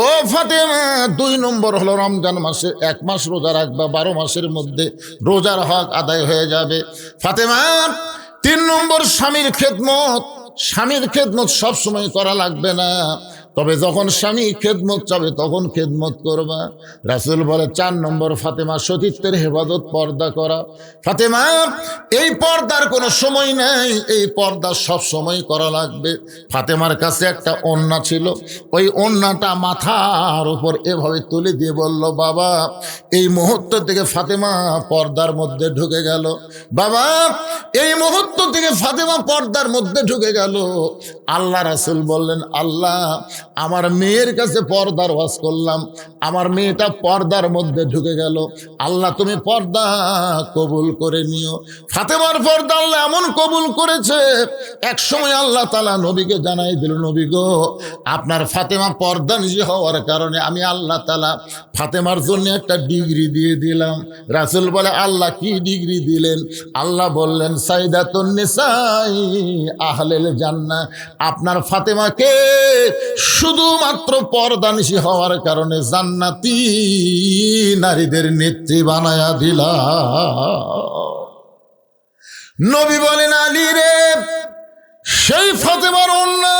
ও ফাতেমা। 2 নম্বর হলো রমজান মাসে 1 মাস রোজা রাখবা, 12 মাসের মধ্যে রোজার হক আদায় হয়ে যাবে ফাতেমা। 3 নম্বর, স্বামীর খেদমত। স্বামীর খেদমত সব সময় করা লাগবে না, তবে যখন স্বামী খেদমত চাবে তখন খেদমত করবা। রাসূল বলে 4 নম্বর, ফাতেমা সতীত্বের হেফাজত, পর্দা করা। ফাতেমা, এই পর্দার কোনো সময় নাই, এই পর্দা সব সময় করা লাগবে। ফাতেমার কাছে একটা ওড়না ছিল, ওই ওড়নাটা মাথার উপর এভাবে তুলে দিয়ে বলল, বাবা, এই মুহূর্ত থেকে ফাতেমা পর্দার মধ্যে ঢুকে গেল। বাবা, এই মুহূর্ত থেকে ফাতেমা পর্দার মধ্যে ঢুকে গেল। আল্লাহ রাসূল বললেন, আল্লাহ আমার মেয়ের কাছে পর্দার ওয়াজ করলাম, আমার মেয়েটা পর্দার মধ্যে ঢুকে গেল, আল্লাহ তুমি পর্দা কবুল করে নিও। ফাতেমার পর্দা আল্লাহ এমন কবুল করেছে, এক সময় আল্লাহ তাআলা নবীকে জানাই দিল, নবী গো, আপনার ফাতেমা পর্দানিশী হওয়ার কারণে আমি আল্লাহ তাআলা ফাতেমার জন্য একটা ডিগ্রি দিয়ে দিলাম। রাসূল বলে, আল্লাহ কি ডিগ্রি দিলেন? আল্লাহ বললেন, সাইদাতুন নিসাই আহলিল জান্নাহ। আপনার ফাতেমাকে শুধুমাত্র পর্দানিশী হওয়ার কারণে জান্নাতি নারীদের নেত্রী বানায়া দিলাম। নবী বলেন, আলী রে, সেই ফাতেমার ওড়না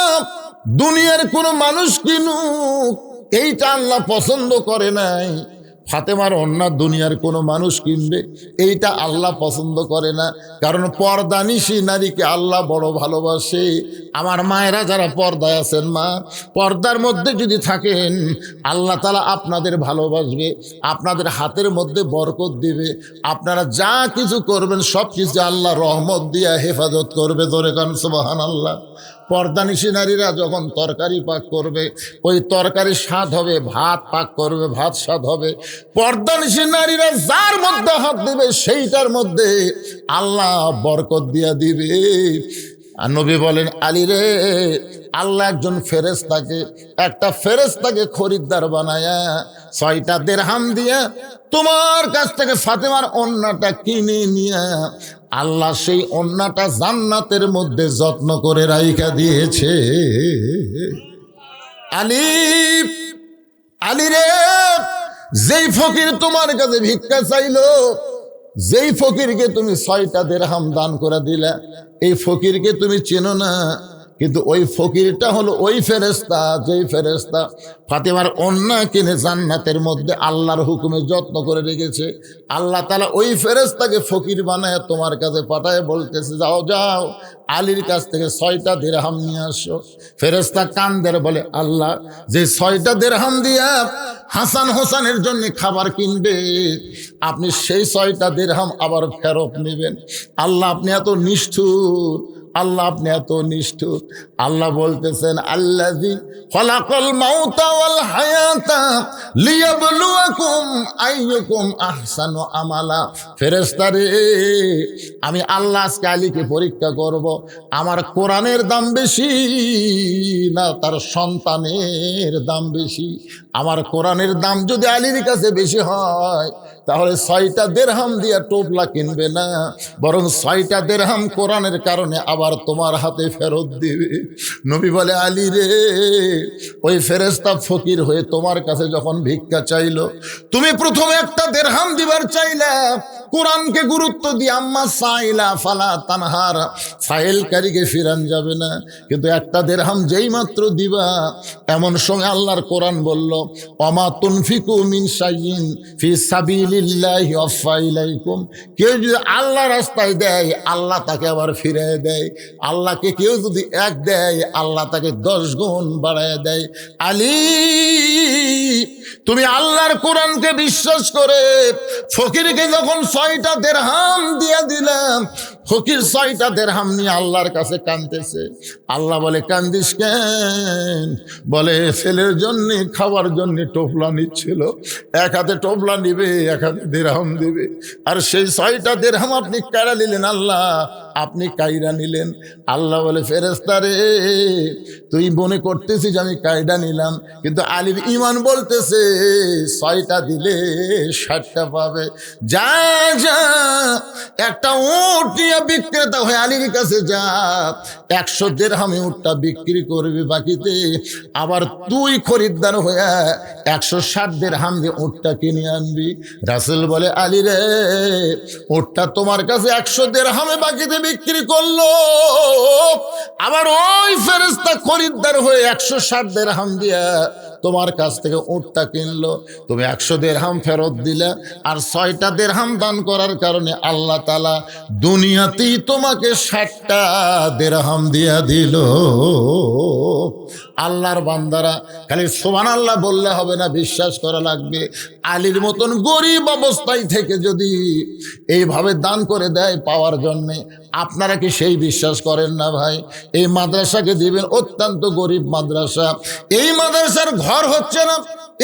দুনিয়ার কোনো মানুষ কিনুক, এইটা আল্লাহ পছন্দ করে নাই। ফাতেমার ওড়না দুনিয়ার কোনো মানুষ কিনবে, এইটা আল্লাহ পছন্দ করে না। কারণ পর্দানিশী নারীকে আল্লাহ বড় ভালোবাসে। আমার মায়েরা যারা পর্দায় আছেন, মা, পর্দার মধ্যে যদি থাকেন, আল্লাহ তাআলা আপনাদের ভালোবাসবে, আপনাদের হাতের মধ্যে বরকত দিবে, আপনারা যা কিছু করবেন সব কিছু আল্লাহ রহমত দিয়া হেফাজত করবে। ধরে কান সুবহানাল্লাহ। পর্দানিশী নারীরা যখন তরকারি পাক করবে, ওই তরকারি স্বাদ হবে, ভাত পাক করবে, ভাত স্বাদ হবে। পর্দানিশী নারীরা যার মধ্যে হাত দিবে সেইটার মধ্যে আল্লাহ বরকত দিয়া দিবে। আর নবী বলেন, আলী রে, আল্লাহ একজন ফেরেশতাকে, একটা ফেরেশতাকে খরিদ্দার বানায়া 6টা দিরহাম দিয়া তোমার কাছ থেকে ফাতেমার ওড়নাটা কিনে নিয়া আল্লাহ সেই ওড়নাটা জান্নাতের মধ্যে যত্ন করে রাইখা দিয়েছে। আলী, আলী রে, যেই ফকির তোমার কাছে ভিক্ষা চাইলো, যেই ফকিরকে তুমি 6টা দিরহাম দান করে দিলে, এই ফকিরকে তুমি চেনো না, কিন্তু ওই ফকিরটা হলো ওই ফেরেশতা, যেই ফেরেশতা ফাতেমার ওন্না কিনে জান্নাতের মধ্যে আল্লাহর হুকুমে যত্ন করে রেখেছে। আল্লাহ তাআলা ওই ফেরেশতাকে ফকির বানায় তোমার কাছে পাঠায়, বলতেছে যাও যাও আলীর কাছ থেকে 6টা দিরহাম নিয়ে আসো। ফেরেশতা কান্দের, বলে আল্লাহ, যে 6টা দিরহাম দিয়া হাসান হোসেনের জন্য খাবার কিনবে, আপনি সেই 6টা দিরহাম আবার ফেরত নেবেন? আল্লাহ আপনি এত নিষ্ঠুর, আল্লাহ আপনি এত নিষ্ঠুর। আল্লাহ বলতেছেন আল্লাযী খালাকাল মাউতা ওয়াল হায়াতা লিয়াবলুয়াকুম আইয়ুকুম আহসানু আমালা। ফেরেশতারে, আমি আল্লাহ আজকে আলীকে পরীক্ষা করব, আমার কোরআনের দাম বেশি না তার সন্তানের দাম বেশি? আমার কোরআনের দাম যদি আলীর কাছে বেশি হয়, তাহলে 6টা দিরহাম দিয়া টোপলা কিনবে না, বরং 6টা দিরহাম কোরআনের কারণে আবার তোমার হাতে ফেরত দিবে। নবী বলে আলী রে, ওই ফেরেশতা ফকির হয়ে তোমার কাছে যখন ভিক্ষা চাইলো, তুমি প্রথমে একটা দিরহাম দিবার চাইলা, কোরআনকে গুরুত্ব দিয়ে আম্মা সাইলা ফালা তানহার, ফাইলকারীকে ফিরান যাবে না। কিন্তু একটা দিরহাম যেই মাত্র দিবা, এমন সময় আল্লাহর কোরআন বলল ওমা তুনফিকু মিন শাইইন ফি সাবিলিল্লাহি ওয়াফা ইলাইকুম। কেউ যদি আল্লাহ রাস্তায় দেয়, আল্লাহ তাকে আবার ফিরিয়ে দেয়। আল্লাহকে কেউ যদি 1 দেয়, আল্লাহ তাকে 10 গুণ বাড়ায় দেয়। আলী, তুমি আল্লাহর কোরআনকে বিশ্বাস করে ফকিরকে যখন 6টা দিরহাম দিয়ে দিলাম, ফকির 6টা দিরহাম নিয়ে আল্লাহর কাছে কাঁদতেছে। আল্লাহ বলে কান্দিস কেন? বলে ছেলের জন্য খাবার জন্য টোপলা নিচ্ছিল, 1 হাতে টোপলা নিবে, 1 হাতে দিরহাম দিবে, আর সেই 6টা দিরহাম আপনি কাইরা নিলেন। আল্লাহ আপনি কাইরা নিলেন। আল্লাহ বলে ফেরেশতা রে, তুই মনে করতেছিস আমি কায়দা নিলাম, কিন্তু আলীর ঈমান বলতেছে 6টা দিলে 60টা পাবে। যা যা একটা উট নিয়ে বিক্রেতা হয়ে আলীর কাছে যা, 100 দিরহামে উটটা বিক্রি করবে, বাকিতে আবার তুই খরিদ্দার হয়ে 160 দিরহাম দিয়ে উটটা কিনে আনবি। রাসূল বলে আলী রে, উটটা তোমার কাছে 100 দিরহামে বাকিতে বিক্রি করলো, আবার ওই ফেরেশতা খরিদ্দার হয়ে 160 দিরহাম দিয়া তোমার কাছ থেকে উটটা কিনলো। তুমি 100 দিরহাম ফেরত দিলে, আর 6টা দিরহাম দান করার কারণে আল্লাহ তাআলা দুনিয়াতেই তোমাকে 60টা দিরহাম দিয়া দিল। আল্লাহর বান্দারা খালি সুবহানাল্লাহ বললে হবে না, বিশ্বাস করা লাগবে। আলীর মতন গরিব অবস্থায় থেকে যদি এইভাবে দান করে দেয় পাওয়ার জন্যে, আপনারা কি সেই বিশ্বাস করেন না ভাই? এই মাদ্রাসাকে দিবেন, অত্যন্ত গরিব মাদ্রাসা, এই মাদ্রাসার ঘর হচ্ছে না।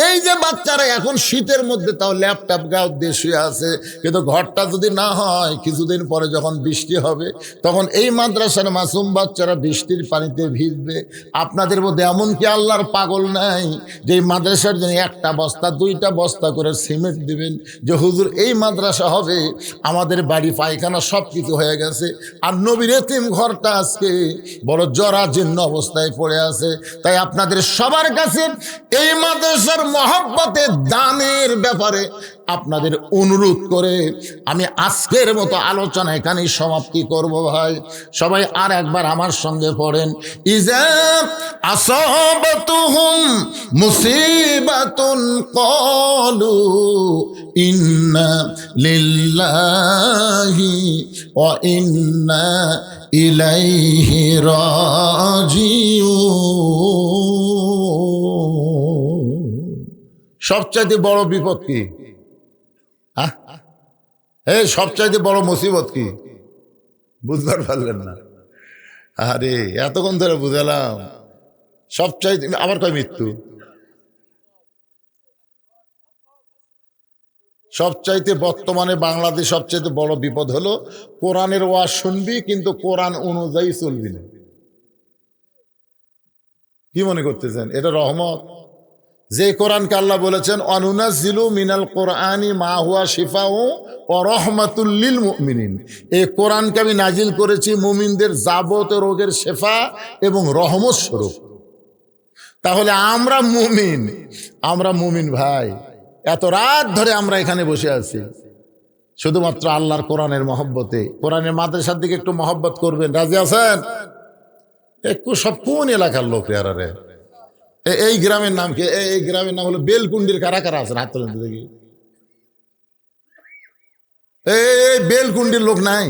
এই যে বাচ্চারা এখন শীতের মধ্যে তাও ল্যাপটপ গাও দিয়ে শুয়ে আছে, কিন্তু ঘরটা যদি না হয়, কিছুদিন পরে যখন বৃষ্টি হবে, তখন এই মাদ্রাসার মাসুম বাচ্চারা বৃষ্টির পানিতে ভিজবে। আপনাদের মধ্যে এমন কি আল্লাহর পাগল নাই যে এই মাদ্রাসার জন্য 1টা বস্তা 2টা বস্তা করে সিমেন্ট দিবেন, যে হুজুর এই মাদ্রাসা হবে, আমাদের বাড়ি পায়খানা সব কিছু হয়ে গেছে, আর নবীর এতিম ঘরটা আজকে বড় জরাজীর্ণ অবস্থায় পড়ে আছে। তাই আপনাদের সবার কাছে এই মাদ্রাসার মহব্বতে দানের ব্যাপারে আপনাদের অনুরোধ করে আমি আজকের মতো আলোচনা এখানেই সমাপ্তি করব। ভাই সবাই আর একবার আমার সঙ্গে পড়েন, ইজা আসাবাতুহুম মুসিবাতুন ক্বালু ইন্না লিল্লাহি ওয়া ইন্না ইলাইহি রাজিউন। সবচাইতে বড় বিপদ কি? সবচাইতে বড় মুসিবত কি? বুঝবার পারলেন না? আরে এতক্ষণ ধরে বুঝালাম। সবচাইতে আবার কয় মৃত্যু। সবচাইতে বর্তমানে বাংলাদেশ সবচাইতে বড় বিপদ হলো কোরআনের ওয়াজ শুনবি, কিন্তু কোরআন অনুযায়ী চলবি না। কি মনে করতেছেন এটা রহমত? যে কোরআনকে আল্লাহ বলেছেন অনুনাজ্জিলু মিনাল কোরআনি মা হুয়া শিফাউ ওয়া রাহমাতুল লিল মুমিনিন, এই কোরআনকে আমি নাজিল করেছি মুমিনদের যাবতীয় রোগের শেফা এবং রহমত স্বরূপ। তাহলে আমরা মুমিন ভাই, এত রাত ধরে আমরা এখানে বসে আছি, শুধুমাত্র আল্লাহর কোরআনের মহব্বতে। কোরআনের মাদ্রাসার দিকে একটু মহব্বত করবেন, রাজি আছেন? একটু সব কোন এলাকার লোক রে? আরে এই গ্রামের নাম কি? এই গ্রামের নাম হলো বেলকুন্ডির। কারা কারা আছেন হাত তোলেন তো দেখি। এই বেলকুন্ডির লোক নাই?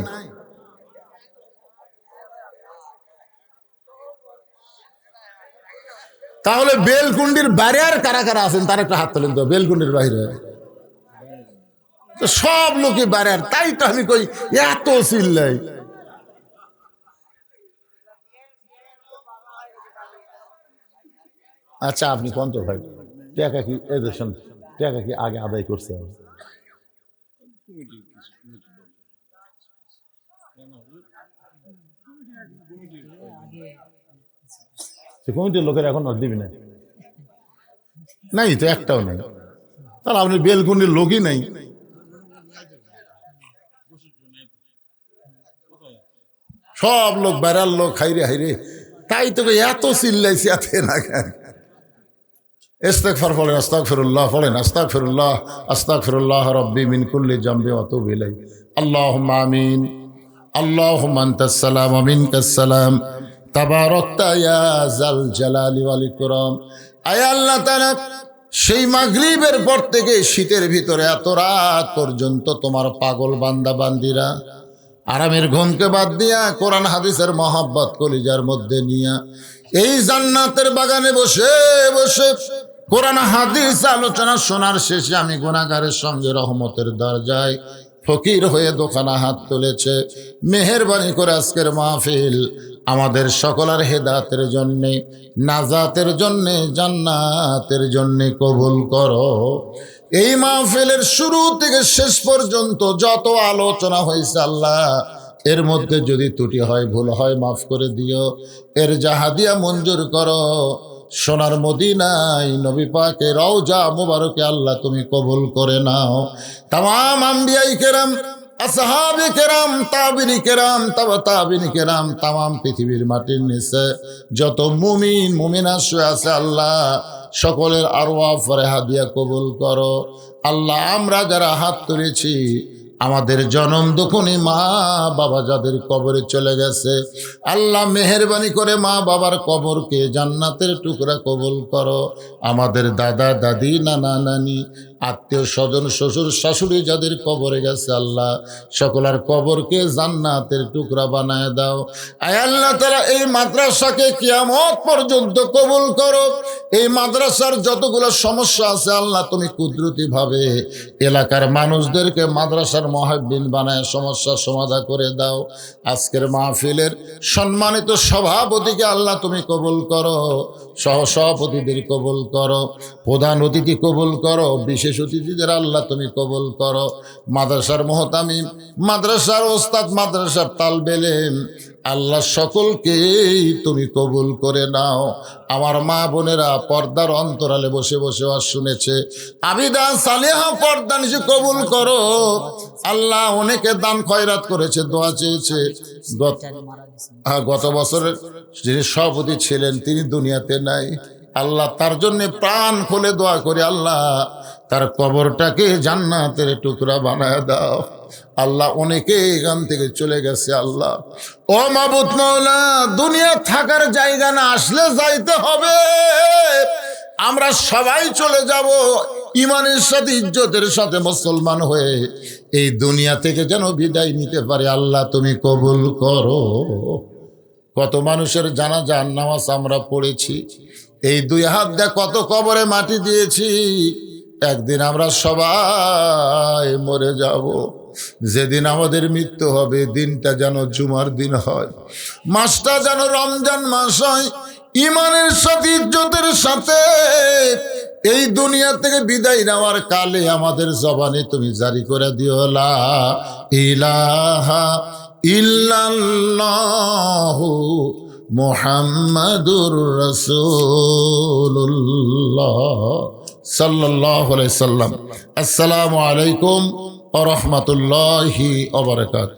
তাহলে বেলকুন্ডির বাইরে আর কারা কারা আছেন তার একটা হাত তোলেন তো। বেলকুন্ডির বাইরে তো সব লোকই বাইরে, আর তাই তো আমি কই এত চিল্লাই। আচ্ছা আপনি কোন তো ভাই, টাকা কি এদের টাকা কি আগে আদায় করছে? কমিটির লোকের এখন আর দিবি না? নাই তো, একটাও নাই। তাহলে আপনি বেলকুন্ডির লোকই নাই। সব লোক বাইরের লোক, হাইরে হাইরে। তাই তো এত চিল্লাইছি এতে না। ইস্তেগফার পড়েন, আস্তাগফিরুল্লাহ পড়েন, আস্তাগফিরুল্লাহ আস্তাগফিরুল্লাহ রাব্বি মিন কুল্লি জামবি ওয়া আতুবু ইলাইহি। আল্লাহুম্মা আমিন। আল্লাহুম্মা আনতাস সালাম ওয়া মিনকাস সালাম, তাবারাকতা ইয়া যাল জালালি ওয়াল ইকরাম। আয় আল্লাহ তাআলা, সেই মাগরিবের পর থেকে শীতের ভিতরে এত রাত পর্যন্ত তোমার পাগল বান্দা বান্দিরা আরামের ঘুমকে বাদ দিয়া কোরআন হাদিসের মহব্বত কলিজার মধ্যে নিয়া এই জান্নাতের বাগানে বসে বসে কোরআন হাদিস আলোচনা শোনার শেষে আমি গুনাহগারের সঙ্গে রহমতের দরজায় ফকির হয়ে দোকানা হাত তুলেছে। মেহেরবানি করে আজকের মাহফিল আমাদের সকলের হেদায়েতের জন্যে, নাজাতের জন্যে, জান্নাতের জন্যে কবুল করো। এই মাহফিলের শুরু থেকে শেষ পর্যন্ত যত আলোচনা হয়েছে আল্লাহ, এর মধ্যে যদি ত্রুটি হয়, ভুল হয়, মাফ করে দিও। এর জাহাদিয়া মঞ্জুর করো। সোনার মদিনায় নবী পাকের রওজা মুবারকে আল্লাহ তুমি কবুল করে নাও। তামাম আম্বিয়াই কেরাম, আসহাবে কেরাম, তাবিনী কেরাম, তাবিনী কেরাম, তামাম পৃথিবীর মাটির নিচে যত মুমিন মুমিনা শুয়ে আছে আল্লাহ, সকলের আরওয়াহ ফরেহা দিয়া কবুল করো। আল্লাহ আমরা যারা হাত তুলেছি, আমাদের জনম দুঃখনী মা বাবা যাদের কবরে চলে গেছে, আল্লাহ মেহেরবানি করে মা বাবার কবরকে জান্নাতের টুকরা কবুল করো। আমাদের দাদা দাদি, নানা নানি, আত্মীয় স্বজন, শ্বশুর শাশুড়ি যাদের কবরে গেছে আল্লাহ, সকলের কবরকে জান্নাতের টুকরা বানায় দাও। আয় আল্লাহ তাআলা, এই মাদ্রাসাকে কিয়ামত পর্যন্ত কবুল করো। এই মাদ্রাসার যতগুলো সমস্যা আছে আল্লাহ তুমি কুদরতি ভাবে এলাকার মানুষদেরকে মাদ্রাসার মুহাব্বিন বানায় সমস্যার সমাধান করে দাও। আজকের মাহফিলের সম্মানিত সভাপতিকে আল্লাহ তুমি কবুল করো, সহসভাপতিদের কবুল করো, প্রধান অতিথি কবুল করো, বিশেষ অতিথিদের আল্লাহ তুমি কবুল করো। মাদ্রাসার মুহতামিম, মাদ্রাসার ওস্তাদ, মাদ্রাসার তালবে ইলম আল্লাহ সকলকেই তুমি কবুল করে নাও। আমার মা বোনেরা পর্দার অন্তরালে বসে বসে আর শুনেছে, আবিদা সালেহা পর্দা নিচে কবুল করো আল্লাহ। অনেকে দান খয়রাত করেছে, দোয়া চেয়েছে। গত বছরের যিনি সভাপতি ছিলেন তিনি দুনিয়াতে নাই আল্লাহ, তার জন্য প্রাণ খুলে দোয়া করি আল্লাহ তার কবরটাকে জান্নাতের টুকরা বানায় দাও আল্লাহ। অনেকে এখান থেকে চলে গেছে আল্লাহ। ও মাবুদ মাওলা, দুনিয়া থাকার জায়গা না, আসলে যাইতে হবে। আমরা সবাই চলে যাব ইমানের সাথে, ইজ্জতের সাথে মুসলমান হয়ে এই দুনিয়া থেকে যেন বিদায় নিতে পারে আল্লাহ তুমি কবুল করো। কত মানুষের জানাজার নামাজ আমরা পড়েছি, এই দুই হাত দিয়ে কত কবরে মাটি দিয়েছি। একদিন আমরা সবাই মরে যাব। যেদিন আমাদের মৃত্যু হবে দিনটা যেন জুমার দিন হয়, মাসটা যেন রমজান মাস হয়। ইমানের সাথে, ইজ্জতের সাথে এই দুনিয়া থেকে বিদায় নেওয়ার কালে আমাদের জবানে তুমি জারি করে দিও লা ইলাহা ইল্লাল্লাহু মুহাম্মাদুর রাসূলুল্লাহ সাল্লাল্লাহু আলাইহি সাল্লাম। আসসালামু আলাইকুম ওয়া রাহমাতুল্লাহি ওয়া বারাকাতুহু।